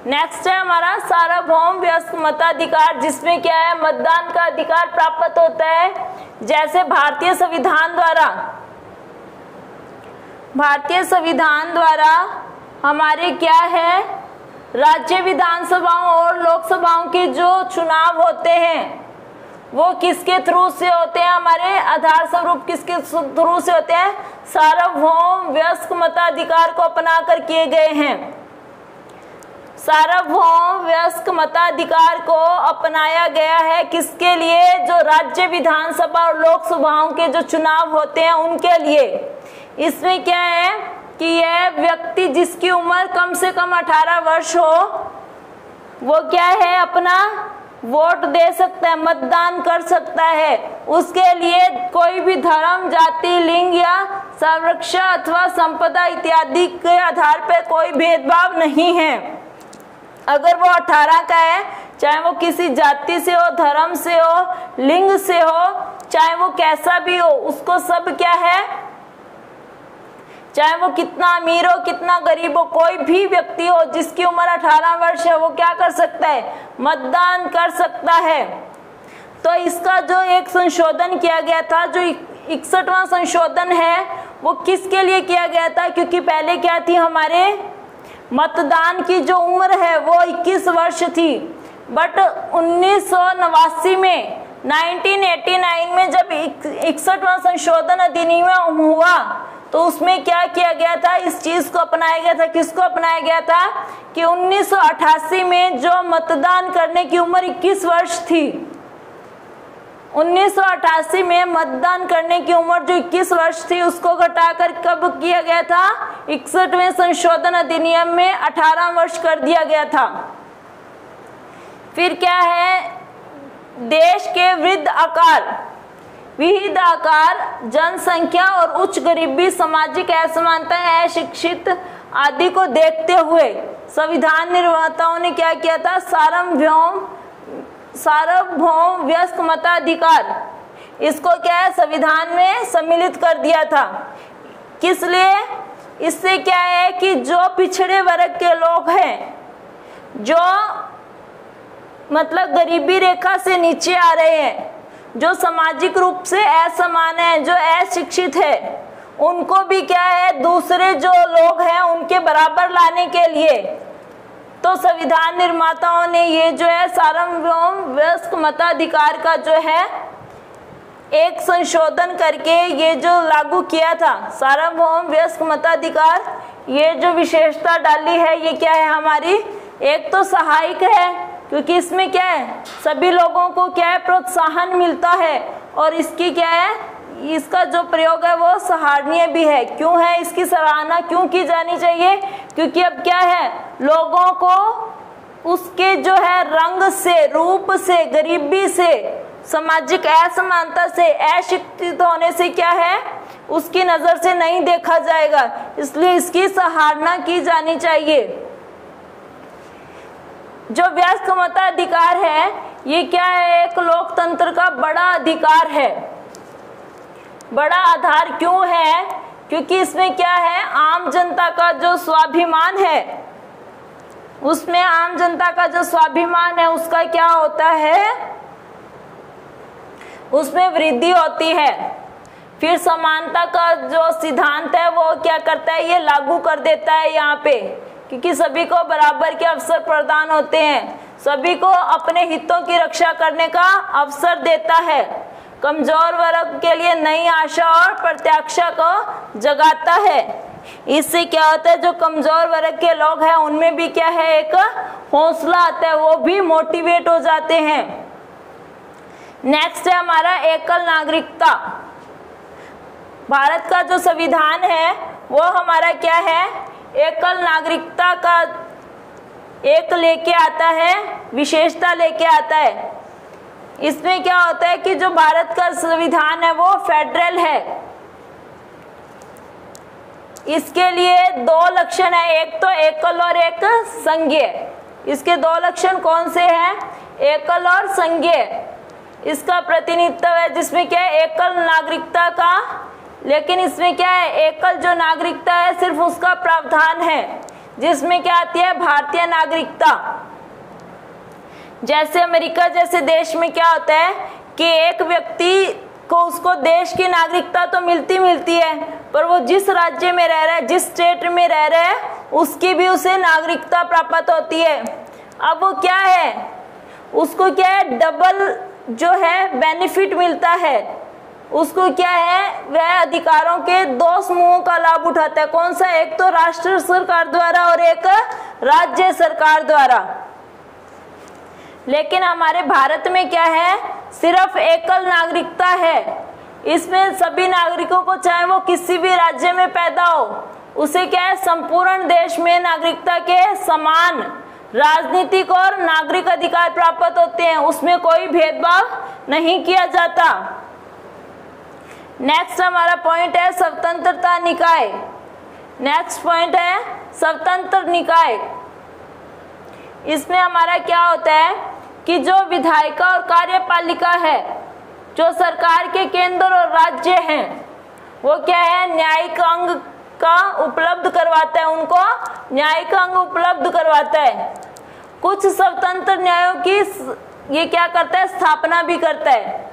नेक्स्ट है हमारा सार्वभौम वयस्क मताधिकार, जिसमें क्या है, मतदान का अधिकार प्राप्त होता है। जैसे भारतीय संविधान द्वारा हमारे क्या है, राज्य विधानसभाओं और लोकसभाओं के जो चुनाव होते हैं वो किसके थ्रू से होते हैं, हमारे आधार स्वरूप किसके थ्रू से होते हैं, सार्वभौम वयस्क मताधिकार को अपना कर किए गए हैं। सार्वभौम वयस्क मताधिकार को अपनाया गया है किसके लिए? जो राज्य विधानसभा और लोकसभाओं के जो चुनाव होते हैं उनके लिए। इसमें क्या है कि यह व्यक्ति जिसकी उम्र कम से कम 18 वर्ष हो वो क्या है, अपना वोट दे सकता है, मतदान कर सकता है। उसके लिए कोई भी धर्म, जाति, लिंग या संरक्षण अथवा संपदा इत्यादि के आधार पर कोई भेदभाव नहीं है। अगर वो 18 का है, चाहे वो किसी जाति से हो, धर्म से हो, लिंग से हो, चाहे वो कैसा भी हो, उसको सब क्या है, चाहे वो कितना अमीर हो कितना गरीब हो, कोई भी व्यक्ति हो जिसकी उम्र 18 वर्ष है वो क्या कर सकता है, मतदान कर सकता है। तो इसका जो एक संशोधन किया गया था, जो 61वां संशोधन है, वो किसके लिए किया गया था? क्योंकि पहले क्या थी, हमारे मतदान की जो उम्र है वो 21 वर्ष थी। बट 1989 में 1989 में जब 61वां संशोधन अधिनियम हुआ तो उसमें क्या किया गया था, इस चीज को अपनाया गया था। किसको अपनाया गया था कि 1988 में जो मतदान करने की उम्र 21 वर्ष थी, 1988 में मतदान करने की उम्र जो 21 वर्ष थी उसको घटाकर कब किया गया था, 61वें संशोधन अधिनियम में 18 वर्ष कर दिया गया था। फिर क्या है, देश के विविध आकार, जनसंख्या और उच्च गरीबी, सामाजिक असमानता, अशिक्षित आदि को देखते हुए संविधान निर्माताओं ने क्या किया था, सार्वभौम वयस्क मताधिकार, इसको क्या है, संविधान में सम्मिलित कर दिया था। किस लिए? इससे क्या है कि जो पिछड़े वर्ग के लोग हैं, जो मतलब गरीबी रेखा से नीचे आ रहे हैं, जो सामाजिक रूप से असमान है, जो अशिक्षित है, उनको भी क्या है, दूसरे जो लोग हैं उनके बराबर लाने के लिए तो संविधान निर्माताओं ने ये जो है सार्वभौम वयस्क मताधिकार का जो है एक संशोधन करके ये जो लागू किया था, सार्वभौम वयस्क मताधिकार, ये जो विशेषता डाली है ये क्या है हमारी, एक तो सहायक है क्योंकि इसमें क्या है, सभी लोगों को क्या है, प्रोत्साहन मिलता है, और इसकी क्या है, इसका जो प्रयोग है वो सराहनीय भी है। क्यों है, इसकी सराहना क्यों की जानी चाहिए? क्योंकि अब क्या है, लोगों को उसके जो है रंग से, रूप से, गरीबी से, सामाजिक असमानता से, अशिक्षित होने से क्या है, उसकी नजर से नहीं देखा जाएगा, इसलिए इसकी सराहना की जानी चाहिए। जो वयस्क मताधिकार है ये क्या है, एक लोकतंत्र का बड़ा अधिकार है। बड़ा आधार क्यों है? क्योंकि इसमें क्या है, आम जनता का जो स्वाभिमान है, उसमें आम जनता का जो स्वाभिमान है उसका क्या होता है, उसमें वृद्धि होती है। फिर समानता का जो सिद्धांत है वो क्या करता है, ये लागू कर देता है यहाँ पे, क्योंकि सभी को बराबर के अवसर प्रदान होते हैं, सभी को अपने हितों की रक्षा करने का अवसर देता है, कमजोर वर्ग के लिए नई आशा और प्रत्याशा को जगाता है। इससे क्या होता है, जो कमजोर वर्ग के लोग हैं उनमें भी क्या है, एक हौसला आता है, वो भी मोटिवेट हो जाते हैं। नेक्स्ट है हमारा एकल नागरिकता। भारत का जो संविधान है वो हमारा क्या है, एकल नागरिकता का एक लेके आता है, विशेषता लेके आता है। इसमें क्या होता है कि जो भारत का संविधान है वो फेडरल है। इसके लिए दो लक्षण है, एक तो एकल और एक संघीय। इसके दो लक्षण कौन से हैं, एकल और संघीय। इसका प्रतिनिधित्व है जिसमें क्या है, एकल नागरिकता का, लेकिन इसमें क्या है, एकल जो नागरिकता है सिर्फ उसका प्रावधान है, जिसमें क्या आती है, भारतीय नागरिकता। जैसे अमेरिका जैसे देश में क्या होता है कि एक व्यक्ति को उसको देश की नागरिकता तो मिलती है, पर वो जिस राज्य में रह रहा है, जिस स्टेट में रह रहा है, उसकी भी उसे नागरिकता प्राप्त होती है। अब वो क्या है, उसको क्या है, डबल जो है बेनिफिट मिलता है। उसको क्या है, वह अधिकारों के दो समूहों का लाभ उठाता है। कौन सा, एक तो राष्ट्र सरकार द्वारा और एक राज्य सरकार द्वारा। लेकिन हमारे भारत में क्या है, सिर्फ एकल नागरिकता है। इसमें सभी नागरिकों को, चाहे वो किसी भी राज्य में पैदा हो, उसे क्या है, संपूर्ण देश में नागरिकता के समान राजनीतिक और नागरिक अधिकार प्राप्त होते हैं, उसमें कोई भेदभाव नहीं किया जाता। नेक्स्ट हमारा पॉइंट है स्वतंत्रता निकाय। नेक्स्ट पॉइंट है स्वतंत्र निकाय। इसमें हमारा क्या होता है कि जो विधायिका और कार्यपालिका है, जो सरकार के केंद्र और राज्य हैं, वो क्या है, न्यायिक अंग का उपलब्ध करवाता है, उनको न्यायिक अंग उपलब्ध करवाता है। कुछ स्वतंत्र न्यायों की ये क्या करता है, स्थापना भी करता है।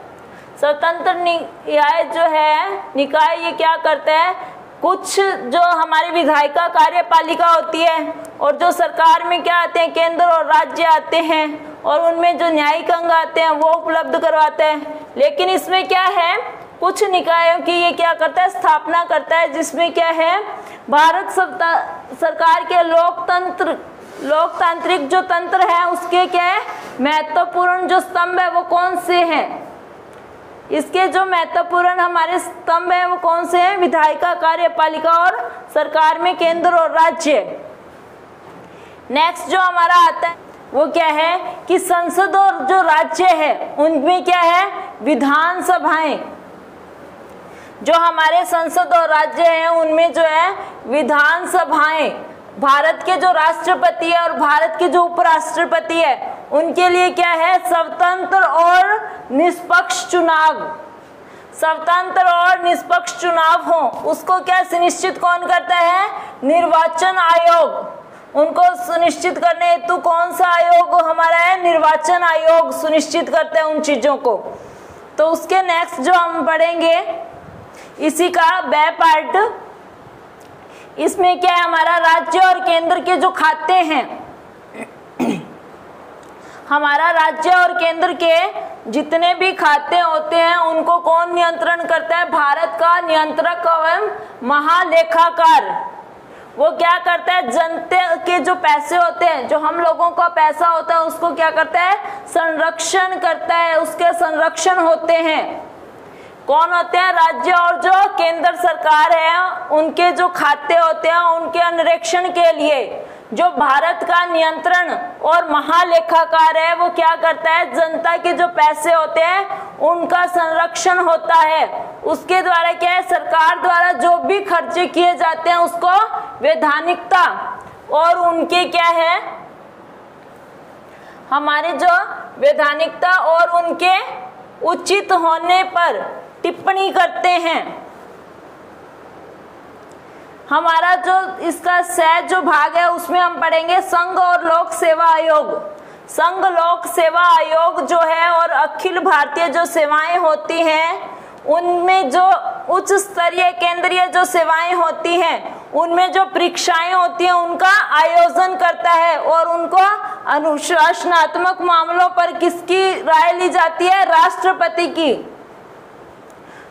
स्वतंत्र न्याय जो है निकाय, ये क्या करता है, कुछ जो हमारी विधायिका कार्यपालिका होती है और जो सरकार में क्या आते हैं, केंद्र और राज्य आते हैं, और उनमें जो न्यायिक अंग आते हैं वो उपलब्ध करवाते हैं। लेकिन इसमें क्या है, कुछ निकायों की ये क्या करता है, स्थापना करता है, जिसमें क्या है, भारत सरकार के लोकतांत्रिक जो तंत्र है उसके क्या है, महत्वपूर्ण जो स्तंभ है वो कौन से हैं। इसके जो महत्वपूर्ण हमारे स्तंभ है वो कौन से हैं, विधायिका, कार्यपालिका और सरकार में केंद्र और राज्य। नेक्स्ट जो हमारा आता है वो क्या है कि संसद और जो राज्य है उनमें क्या है, विधानसभाएं। जो हमारे संसद और राज्य हैं उनमें जो है विधानसभाएं, भारत के जो राष्ट्रपति है और भारत के जो उपराष्ट्रपति है उनके लिए क्या है, स्वतंत्र और निष्पक्ष चुनाव। स्वतंत्र और निष्पक्ष चुनाव हो, उसको क्या सुनिश्चित कौन करता है, निर्वाचन आयोग। उनको सुनिश्चित करने हेतु कौन सा आयोग हमारा है, निर्वाचन आयोग सुनिश्चित करते हैं उन चीजों को। तो उसके नेक्स्ट जो हम पढ़ेंगे इसी का ब पार्ट, इसमें क्या है, हमारा राज्य और केंद्र के जो खाते हैं, हमारा राज्य और केंद्र के जितने भी खाते होते हैं उनको कौन नियंत्रण करता है, भारत का नियंत्रक एवं महालेखाकार। वो क्या करता है, जनता के जो पैसे होते हैं, जो हम लोगों का पैसा होता है उसको क्या करता है, संरक्षण करता है, उसके संरक्षण होते हैं। कौन होते हैं, राज्य और जो केंद्र सरकार है उनके जो खाते होते हैं उनके अनुरक्षण के लिए जो भारत का नियंत्रण और महालेखाकार है वो क्या करता है, जनता के जो पैसे होते हैं उनका संरक्षण होता है। उसके द्वारा क्या है, सरकार द्वारा जो भी खर्चे किए जाते हैं उसको वैधानिकता और उनके क्या है, हमारे जो वैधानिकता और उनके उचित होने पर टिप्पणी करते हैं। हमारा जो इसका सहज जो भाग है उसमें हम पढ़ेंगे संघ और लोक सेवा आयोग। संघ लोक सेवा आयोग जो है और अखिल भारतीय जो सेवाएं होती हैं उनमें जो उच्च स्तरीय केंद्रीय जो सेवाएं होती हैं उनमें जो परीक्षाएं होती हैं उनका आयोजन करता है और उनको अनुशासनात्मक मामलों पर किसकी राय ली जाती है, राष्ट्रपति की।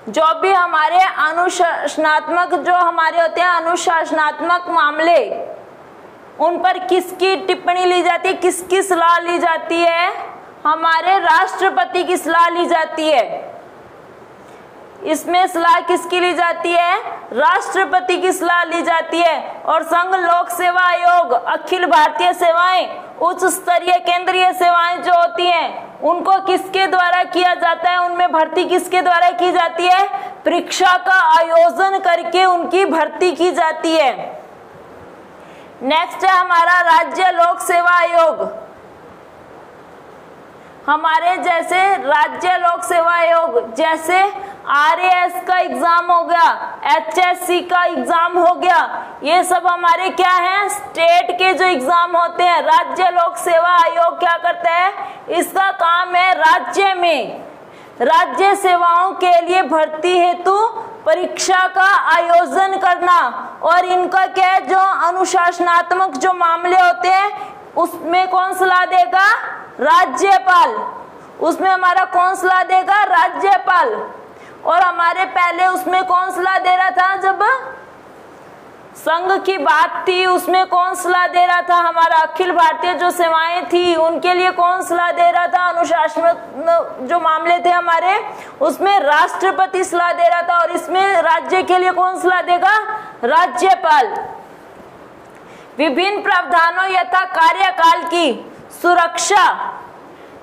जो भी हमारे अनुशासनात्मक जो हमारे होते हैं अनुशासनात्मक मामले, उन पर किसकी टिप्पणी ली जाती है, किसकी सलाह ली जाती है, हमारे राष्ट्रपति की सलाह ली जाती है। इसमें सलाह किसकी ली जाती है, राष्ट्रपति की सलाह ली जाती है। और संघ लोक सेवा आयोग अखिल भारतीय सेवाएं, उच्च स्तरीय केंद्रीय सेवाएं जो होती हैं उनको किसके द्वारा किया जाता है, उनमें भर्ती किसके द्वारा की जाती है, परीक्षा का आयोजन करके उनकी भर्ती की जाती है। नेक्स्ट है हमारा राज्य लोक सेवा आयोग। हमारे जैसे राज्य लोक सेवा आयोग जैसे RAS का एग्जाम हो गया, HSC का एग्जाम हो गया, ये सब हमारे क्या है, स्टेट के जो एग्जाम होते हैं। राज्य लोक सेवा आयोग क्या करता है, इसका काम है राज्य में राज्य सेवाओं के लिए भर्ती हेतु परीक्षा का आयोजन करना। और इनका क्या है, जो अनुशासनात्मक जो मामले होते हैं उसमें कौन सलाह देगा, राज्यपाल। उसमें हमारा कौन सलाह देगा, राज्यपाल। और हमारे पहले उसमें कौन सलाह दे रहा था, जब संघ की बात थी उसमें कौन सलाह दे रहा था? हमारा अखिल भारतीय जो सेवाएं थी उनके लिए कौन सलाह दे रहा था? अनुशासनात्मक जो मामले थे हमारे उसमें राष्ट्रपति सलाह दे रहा था। और इसमें राज्य के लिए कौन सलाह देगा? राज्यपाल। विभिन्न प्रावधानों यथा कार्यकाल की सुरक्षा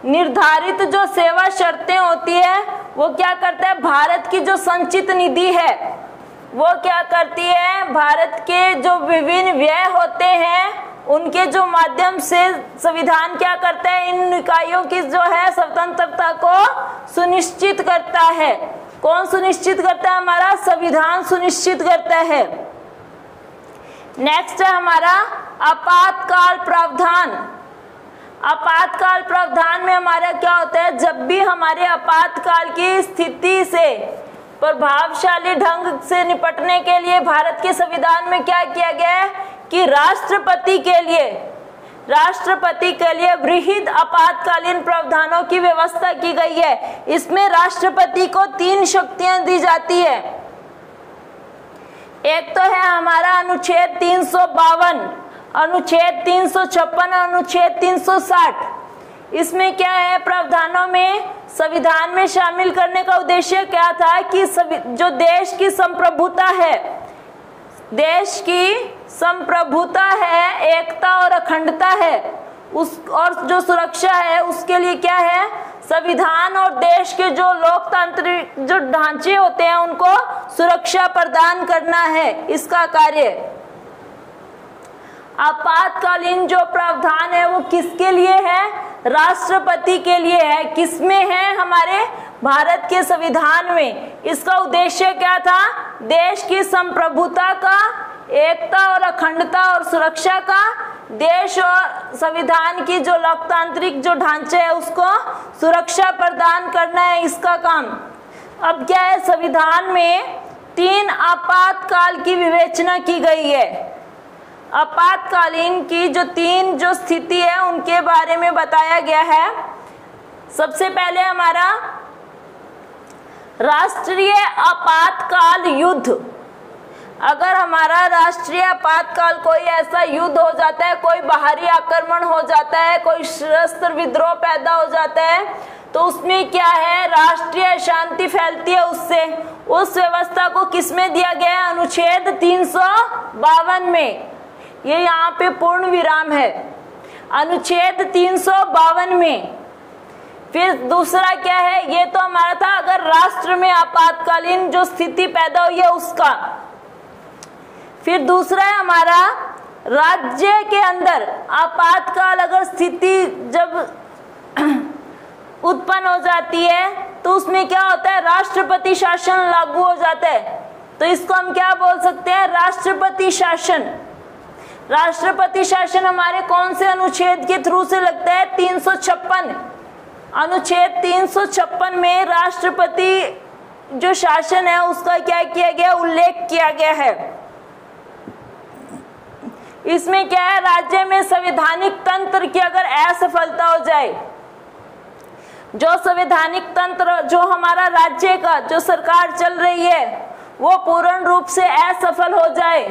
निर्धारित जो सेवा शर्तें होती है वो क्या करता है? भारत की जो संचित निधि है वो क्या करती है? भारत के जो विभिन्न व्यय होते हैं उनके जो माध्यम से संविधान क्या करता है? इन इकाइयों की जो है स्वतंत्रता को सुनिश्चित करता है। कौन सुनिश्चित करता है? हमारा संविधान सुनिश्चित करता है। नेक्स्ट है हमारा आपातकाल प्रावधान। आपातकाल प्रावधान में हमारा क्या होता है? जब भी हमारे आपातकाल की स्थिति से प्रभावशाली ढंग से निपटने के लिए भारत के संविधान में क्या किया गया है कि राष्ट्रपति के लिए वृहद आपातकालीन प्रावधानों की व्यवस्था की गई है। इसमें राष्ट्रपति को 3 शक्तियां दी जाती है। एक तो है हमारा अनुच्छेद 352, अनुच्छेद 356 और अनुच्छेद 360। इसमें क्या है? प्रावधानों में संविधान में शामिल करने का उद्देश्य क्या था कि जो देश की संप्रभुता है, एकता और अखंडता है, उस और जो सुरक्षा है उसके लिए क्या है? संविधान और देश के जो लोकतांत्रिक जो ढांचे होते हैं उनको सुरक्षा प्रदान करना है इसका कार्य। आपातकालीन जो प्रावधान है वो किसके लिए है? राष्ट्रपति के लिए है। किसमें है? हमारे भारत के संविधान में। इसका उद्देश्य क्या था? देश की संप्रभुता का, एकता और अखंडता और सुरक्षा का, देश और संविधान की जो लोकतांत्रिक जो ढांचे है उसको सुरक्षा प्रदान करना है इसका काम। अब क्या है? संविधान में 3 आपातकाल की विवेचना की गई है। आपातकालीन की जो 3 जो स्थिति है उनके बारे में बताया गया है। सबसे पहले हमारा राष्ट्रीय आपातकाल युद्ध। अगर हमारा राष्ट्रीय आपातकाल कोई ऐसा युद्ध हो जाता है, कोई बाहरी आक्रमण हो जाता है, कोई सशस्त्र विद्रोह पैदा हो जाता है तो उसमें क्या है? राष्ट्रीय अशांति फैलती है उससे। उस व्यवस्था को किसमें दिया गया है? अनुच्छेद 352 में। ये यहाँ पे पूर्ण विराम है, अनुच्छेद 352 में। फिर दूसरा क्या है? ये तो हमारा था अगर राष्ट्र में आपातकालीन जो स्थिति पैदा हुई है उसका। फिर दूसरा है हमारा राज्य के अंदर आपातकाल अगर स्थिति जब उत्पन्न हो जाती है तो उसमें क्या होता है? राष्ट्रपति शासन लागू हो जाता है। तो इसको हम क्या बोल सकते हैं? राष्ट्रपति शासन। राष्ट्रपति शासन हमारे कौन से अनुच्छेद के थ्रू से लगता है? 356। अनुच्छेद 356 में राष्ट्रपति जो शासन है उसका क्या किया गया? उल्लेख किया गया है। इसमें क्या है? राज्य में संवैधानिक तंत्र की अगर असफलता हो जाए, जो संवैधानिक तंत्र जो हमारा राज्य का जो सरकार चल रही है वो पूर्ण रूप से असफल हो जाए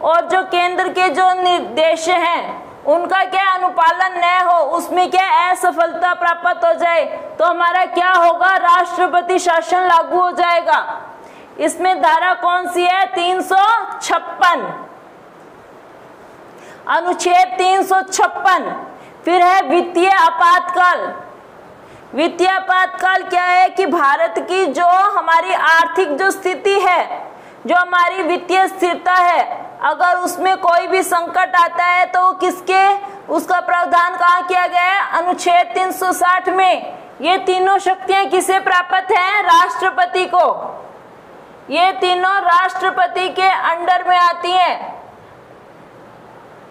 और जो केंद्र के जो निर्देश हैं उनका क्या अनुपालन न हो, उसमें क्या असफलता प्राप्त हो जाए तो हमारा क्या होगा? राष्ट्रपति शासन लागू हो जाएगा। इसमें धारा कौन सी है? 356, अनुच्छेद 356। फिर है वित्तीय आपातकाल। वित्तीय आपातकाल क्या है कि भारत की जो हमारी आर्थिक जो स्थिति है, जो हमारी वित्तीय स्थिरता है, अगर उसमें कोई भी संकट आता है तो किसके उसका प्रावधान कहाँ किया गया है? अनुच्छेद 360 में। ये तीनों शक्तियां किसे प्राप्त हैं? राष्ट्रपति को। ये तीनों राष्ट्रपति के अंडर में आती हैं।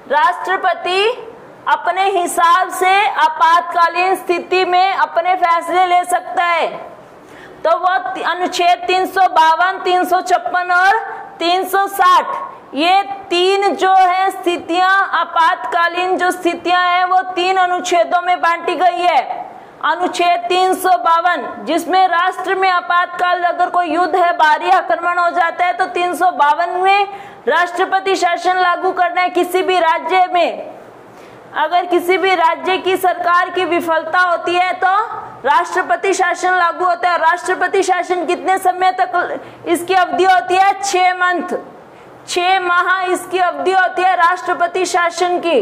राष्ट्रपति अपने हिसाब से आपातकालीन स्थिति में अपने फैसले ले सकता है। तो वो अनुच्छेद 352, 356 और 360 ये 3 जो है स्थितियां, आपातकालीन जो स्थितियां हैं वो 3 अनुच्छेदों में बांटी गई है। अनुच्छेद 352, जिसमें राष्ट्र में आपातकाल अगर कोई युद्ध है, बाहरी आक्रमण हो जाता है, तो 352 में राष्ट्रपति शासन लागू करना है किसी भी राज्य में। अगर किसी भी राज्य की सरकार की विफलता होती है तो राष्ट्रपति शासन लागू होता है। राष्ट्रपति शासन कितने समय तक इसकी अवधि होती है? 6 मंथ, 6 माह इसकी अवधि होती है राष्ट्रपति शासन की।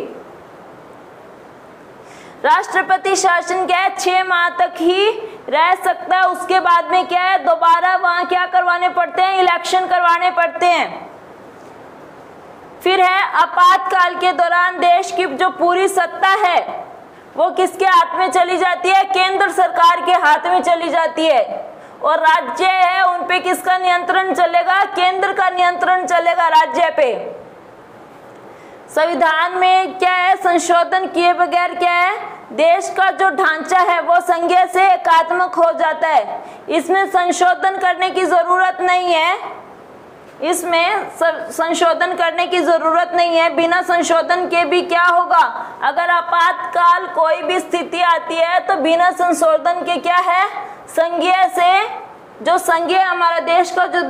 राष्ट्रपति शासन क्या है? 6 माह तक ही रह सकता है। उसके बाद में क्या है? दोबारा वहां क्या करवाने पड़ते हैं? इलेक्शन करवाने पड़ते हैं। फिर है आपातकाल के दौरान देश की जो पूरी सत्ता है वो किसके हाथ में चली जाती है? केंद्र सरकार के हाथ में चली जाती है। और राज्य है उन पे किसका नियंत्रण चलेगा? केंद्र का नियंत्रण चलेगा राज्य पे। संविधान में क्या है? संशोधन किए बगैर क्या है? देश का जो ढांचा है वो संघीय से एकात्मक हो जाता है। इसमें संशोधन करने की जरूरत नहीं है। इसमें संशोधन करने की जरूरत नहीं है। बिना संशोधन के भी क्या होगा? अगर आपातकाल कोई भी स्थिति आती है तो बिना संशोधन के क्या है? संघीय से जो संघीय हमारा देश का जो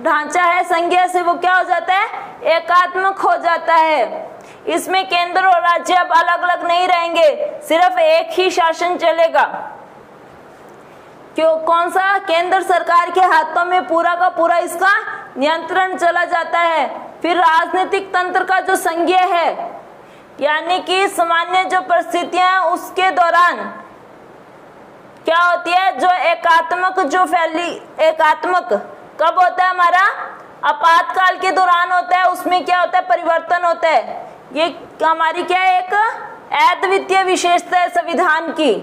ढांचा है संघीय से वो क्या हो जाता है? एकात्मक हो जाता है। इसमें केंद्र और राज्य अब अलग अलग नहीं रहेंगे, सिर्फ एक ही शासन चलेगा। क्यों? कौन सा? केंद्र सरकार के हाथों में पूरा का पूरा इसका नियंत्रण चला जाता है। फिर राजनीतिक तंत्र का जो संघीय है, यानी कि सामान्य जो परिस्थितियां उसके दौरान क्या होती है? जो एकात्मक जो एकात्मक कब होता है? हमारा आपातकाल के दौरान होता है। उसमें क्या होता है? परिवर्तन होता है। ये हमारी क्या है? एक अद्वितीय विशेषता है संविधान की।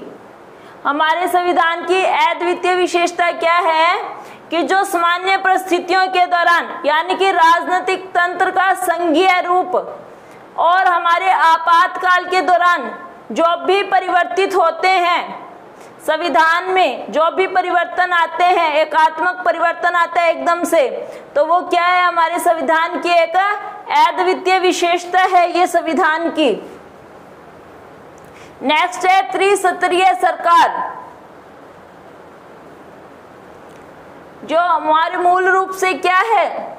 हमारे संविधान की अद्वितीय विशेषता क्या है? कि जो सामान्य परिस्थितियों के दौरान यानी कि राजनीतिक तंत्र का संघीय रूप और हमारे आपातकाल के दौरान जो भी परिवर्तित होते हैं संविधान में, जो भी परिवर्तन आते हैं, एकात्मक परिवर्तन आता है एकदम से, तो वो क्या है? हमारे संविधान की एक अद्वितीय विशेषता है ये संविधान की। नेक्स्ट है त्रिस्तरीय सरकार, जो हमारे मूल रूप से क्या है?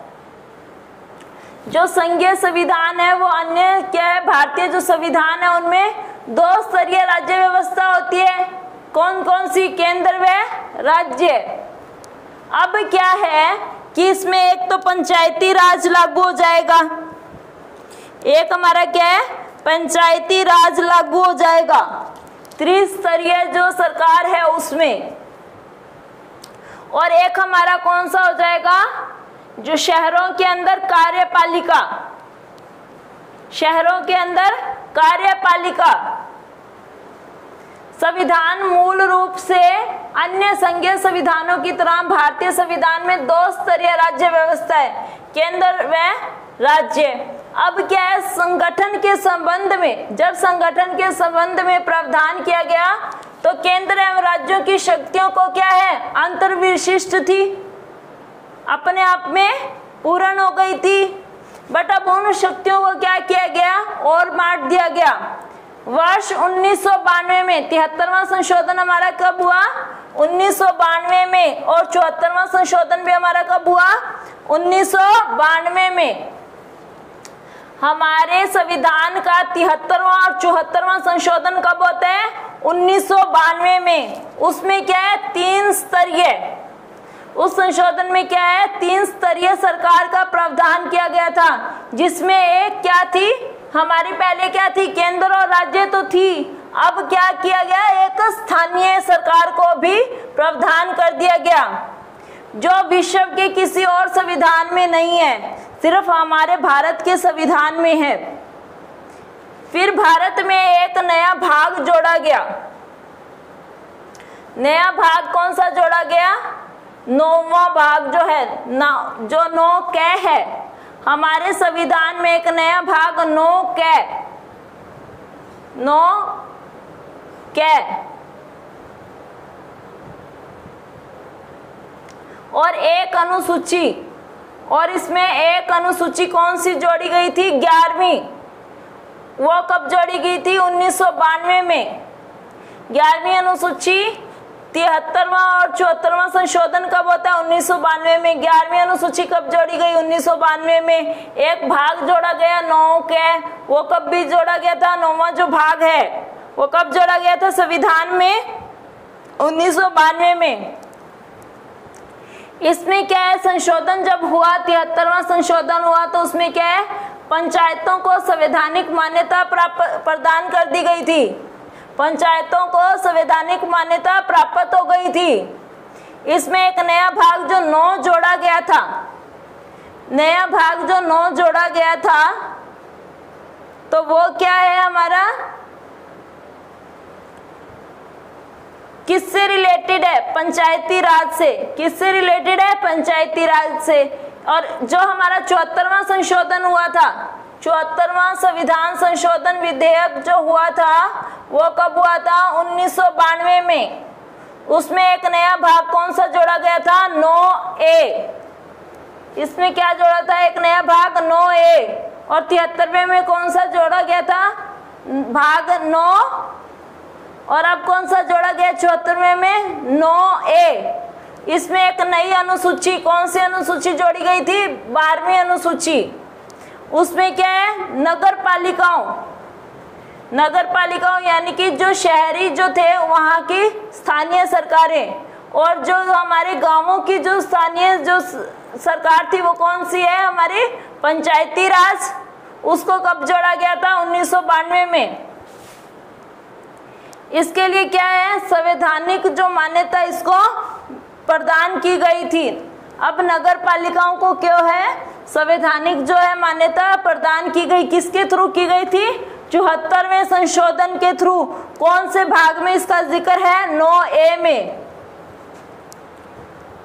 जो संघीय संविधान है वो अन्य क्या है? भारतीय जो संविधान है उनमें 2 स्तरीय राज्य व्यवस्था होती है। कौन कौन सी? केंद्र व राज्य। अब क्या है कि इसमें एक तो पंचायती राज लागू हो जाएगा, एक हमारा क्या है? पंचायती राज लागू हो जाएगा त्रिस्तरीय जो सरकार है उसमें। और एक हमारा कौन सा हो जाएगा? जो शहरों के अंदर कार्यपालिका, शहरों के अंदर कार्यपालिका। संविधान मूल रूप से अन्य संघीय संविधानों की तरह भारतीय संविधान में 2 स्तरीय राज्य व्यवस्था है, केंद्र व राज्य। अब क्या है? संगठन के संबंध में, जब संगठन के संबंध में प्रावधान किया गया तो केंद्र एवं राज्यों की शक्तियों को क्या है? अंतर्विशिष्ट थी, अपने आप में पूर्ण हो गई थी। बट अब उन शक्तियों को क्या किया गया? और बांट दिया गया। वर्ष 1992 में 73वां संशोधन हमारा कब हुआ? 1992 में। और 74वां संशोधन भी हमारा कब हुआ? 1992 में। हमारे संविधान का 73वां और 74वां संशोधन कब होता है? 1992 में। उसमें क्या है? 3 स्तरीय, उस संशोधन में क्या है? 3 स्तरीय सरकार का प्रावधान किया गया था, जिसमें एक क्या थी? हमारी पहले क्या थी? केंद्र और राज्य तो थी, अब क्या किया गया? एक स्थानीय सरकार को भी प्रावधान कर दिया गया, जो विश्व के किसी और संविधान में नहीं है, सिर्फ हमारे भारत के संविधान में है। फिर भारत में एक नया भाग जोड़ा गया। नया भाग कौन सा जोड़ा गया? 9वां भाग जो है जो 9 कै है। हमारे संविधान में एक नया भाग 9 कै और एक अनुसूची, और इसमें एक अनुसूची कौन सी जोड़ी गई थी? 11वीं। वो कब जोड़ी गई थी? 1992 में। 11वीं अनुसूची 73वां और 74वां संशोधन कब होता है? 1992 में। 11वीं अनुसूची कब जोड़ी गई? 1992 में। एक भाग जोड़ा गया 9 के, वो कब भी जोड़ा गया था? 9वां जो भाग है वो कब जोड़ा गया था संविधान में? 1992 में। इसमें क्या है संशोधन जब हुआ, 73वां संशोधन हुआ, तो उसमें क्या है, पंचायतों को संवैधानिक मान्यता प्रदान कर दी गई थी। पंचायतों को संवैधानिक मान्यता प्राप्त हो गई थी। इसमें एक नया भाग जो 9 जोड़ा गया था, नया भाग जो 9 जोड़ा गया था, तो वो क्या है हमारा, किससे रिलेटेड है? पंचायती राज से। किससे रिलेटेड है? पंचायती राज से। और जो हमारा 74वां संशोधन हुआ था, 74वां संविधान संशोधन विधेयक जो हुआ था वो कब हुआ था? 1992 में। उसमें एक नया भाग कौन सा जोड़ा गया था? 9A। इसमें क्या जोड़ा था? एक नया भाग 9A। और 73वें में कौन सा जोड़ा गया था? भाग 9। और अब कौन सा जोड़ा गया 74वें में? 9A। इसमें एक नई अनुसूची, कौन सी अनुसूची जोड़ी गई थी? 12वीं अनुसूची। उसमें क्या है? नगर पालिकाओं यानी कि जो शहरी जो थे वहाँ की स्थानीय सरकारें, और जो हमारे गांवों की जो स्थानीय जो सरकार थी वो कौन सी है? हमारी पंचायती राज। उसको कब जोड़ा गया था? 1992 में। इसके लिए क्या है? संवैधानिक जो मान्यता इसको प्रदान की गई थी। अब नगर पालिकाओं को क्यों है संवैधानिक जो है मान्यता प्रदान की गई? किसके थ्रू की गई थी? 74वें संशोधन के थ्रू। कौन से भाग में इसका जिक्र है? 9A में।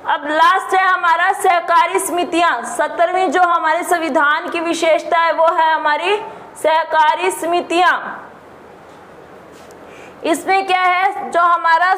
अब लास्ट है हमारा सहकारी समितियां। 17वीं जो हमारे संविधान की विशेषता है वो है हमारी सहकारी समितियां। इसमें क्या है, जो हमारा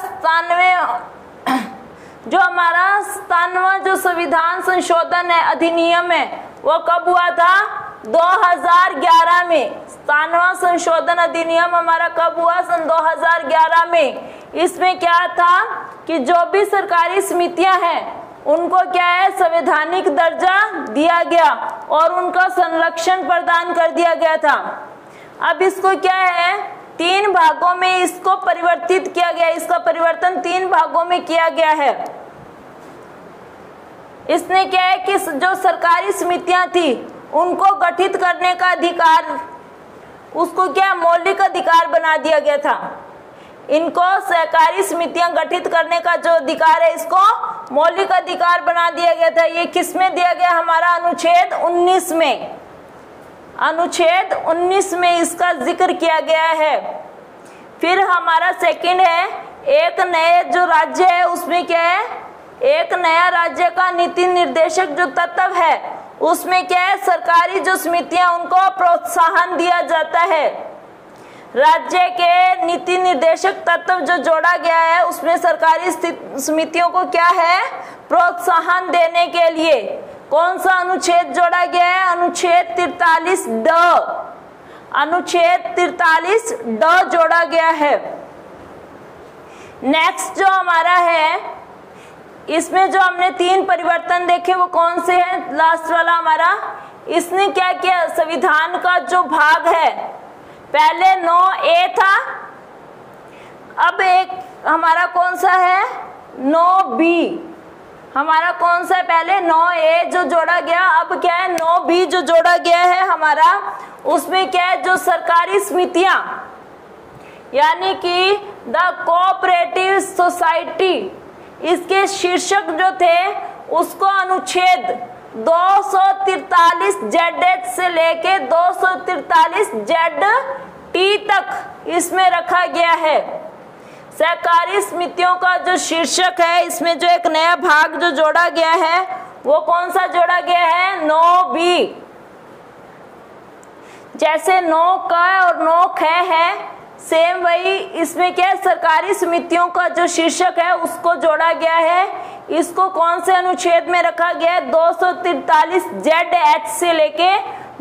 97वां जो संविधान संशोधन है, अधिनियम है, वो कब हुआ था? 2011 में। 97वां संशोधन अधिनियम हमारा कब हुआ? सन 2011 में। इसमें क्या था कि जो भी सरकारी समितियां हैं उनको क्या है, संवैधानिक दर्जा दिया गया और उनका संरक्षण प्रदान कर दिया गया था। अब इसको क्या है, 3 भागों में इसको परिवर्तित किया गया। इसका परिवर्तन 3 भागों में किया गया है। इसने क्या है कि जो सरकारी समितियां थी उनको गठित करने का अधिकार, उसको क्या मौलिक अधिकार बना दिया गया था। इनको सहकारी समितियां गठित करने का जो अधिकार है इसको मौलिक अधिकार बना दिया गया था। ये किस में दिया गया? हमारा अनुच्छेद 19 में। अनुच्छेद 19 में इसका जिक्र किया गया है। फिर हमारा सेकंड है, एक नए जो राज्य है उसमें क्या है, एक नया राज्य का नीति निर्देशक जो तत्व है उसमें क्या है, सरकारी जो समितियां उनको प्रोत्साहन दिया जाता है। राज्य के नीति निर्देशक तत्व जो जोड़ा गया है उसमें सरकारी समितियों को क्या है, प्रोत्साहन देने के लिए कौन सा अनुच्छेद जोड़ा गया है? अनुच्छेद 43D। अनुच्छेद 43D जोड़ा गया है। नेक्स्ट जो हमारा है, इसमें जो हमने 3 परिवर्तन देखे वो कौन से हैं? लास्ट वाला हमारा, इसने क्या किया, संविधान का जो भाग है, पहले 9A था, अब एक हमारा कौन सा है, 9B। हमारा कौन सा है, पहले 9A जो जोड़ा गया, अब क्या है 9B जो जोड़ा गया है हमारा। उसमें क्या है, जो सरकारी समितियां यानी कि द कोऑपरेटिव सोसाइटी, इसके शीर्षक जो थे उसको अनुच्छेद 243ZH से लेके 243ZT तक इसमें रखा गया है। सहकारी समितियों का जो शीर्षक है, इसमें जो एक नया भाग जो जोड़ा गया है वो कौन सा जोड़ा गया है, 9B। जैसे 9K और 9ख है, सेम वही इसमें क्या है, सरकारी समितियों का जो शीर्षक है उसको जोड़ा गया है। इसको कौन से अनुच्छेद में रखा गया है, 243ZH से लेके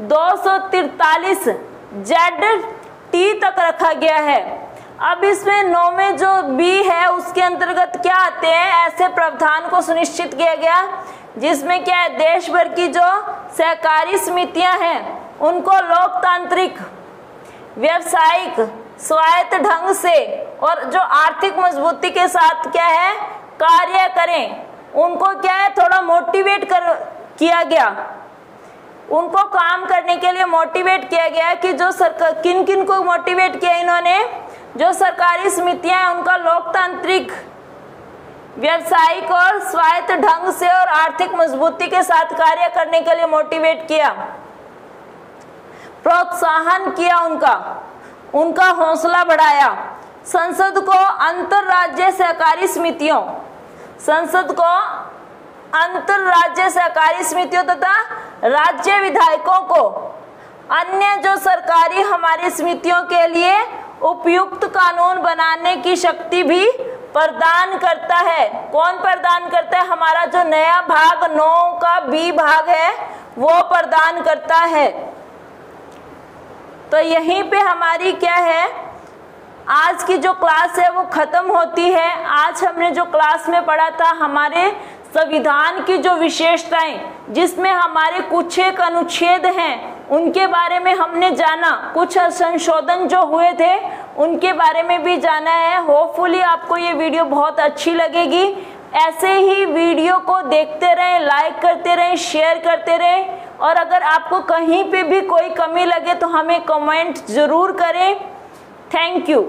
243ZT तक रखा गया है। अब इसमें 9 में जो बी है उसके अंतर्गत क्या आते हैं, ऐसे प्रावधान को सुनिश्चित किया गया जिसमें क्या है, देश भर की जो सहकारी समितियां हैं उनको लोकतांत्रिक, व्यावसायिक, स्वायत्त ढंग से और जो आर्थिक मजबूती के साथ क्या है कार्य करें, उनको क्या है थोड़ा मोटिवेट किया गया, उनको काम करने के लिए मोटिवेट किया गया कि जो सरकार, किन किन को मोटिवेट किया इन्होंने, जो सरकारी समितियां हैं उनका लोकतांत्रिक, व्यावसायिक और स्वायत्त ढंग से और आर्थिक मजबूती के साथ कार्य करने के लिए मोटिवेट किया, प्रोत्साहन किया, उनका हौसला बढ़ाया। संसद को अंतरराज्य सहकारी समितियों, संसद को अंतरराज्य सहकारी समितियों तथा राज्य विधायकों को अन्य जो सरकारी हमारी समितियों के लिए उपयुक्त कानून बनाने की शक्ति भी प्रदान करता है। कौन प्रदान करता है, हमारा जो नया भाग 9 का बी भाग है वो प्रदान करता है। तो यहीं पे हमारी क्या है, आज की जो क्लास है वो खत्म होती है। आज हमने जो क्लास में पढ़ा था हमारे संविधान की जो विशेषताएं, जिसमें हमारे कुछ एक अनुच्छेद हैं उनके बारे में हमने जाना, कुछ संशोधन जो हुए थे उनके बारे में भी जाना है। होपफुली आपको ये वीडियो बहुत अच्छी लगेगी। ऐसे ही वीडियो को देखते रहें, लाइक करते रहें, शेयर करते रहें, और अगर आपको कहीं पे भी कोई कमी लगे तो हमें कमेंट जरूर करें। Thank you.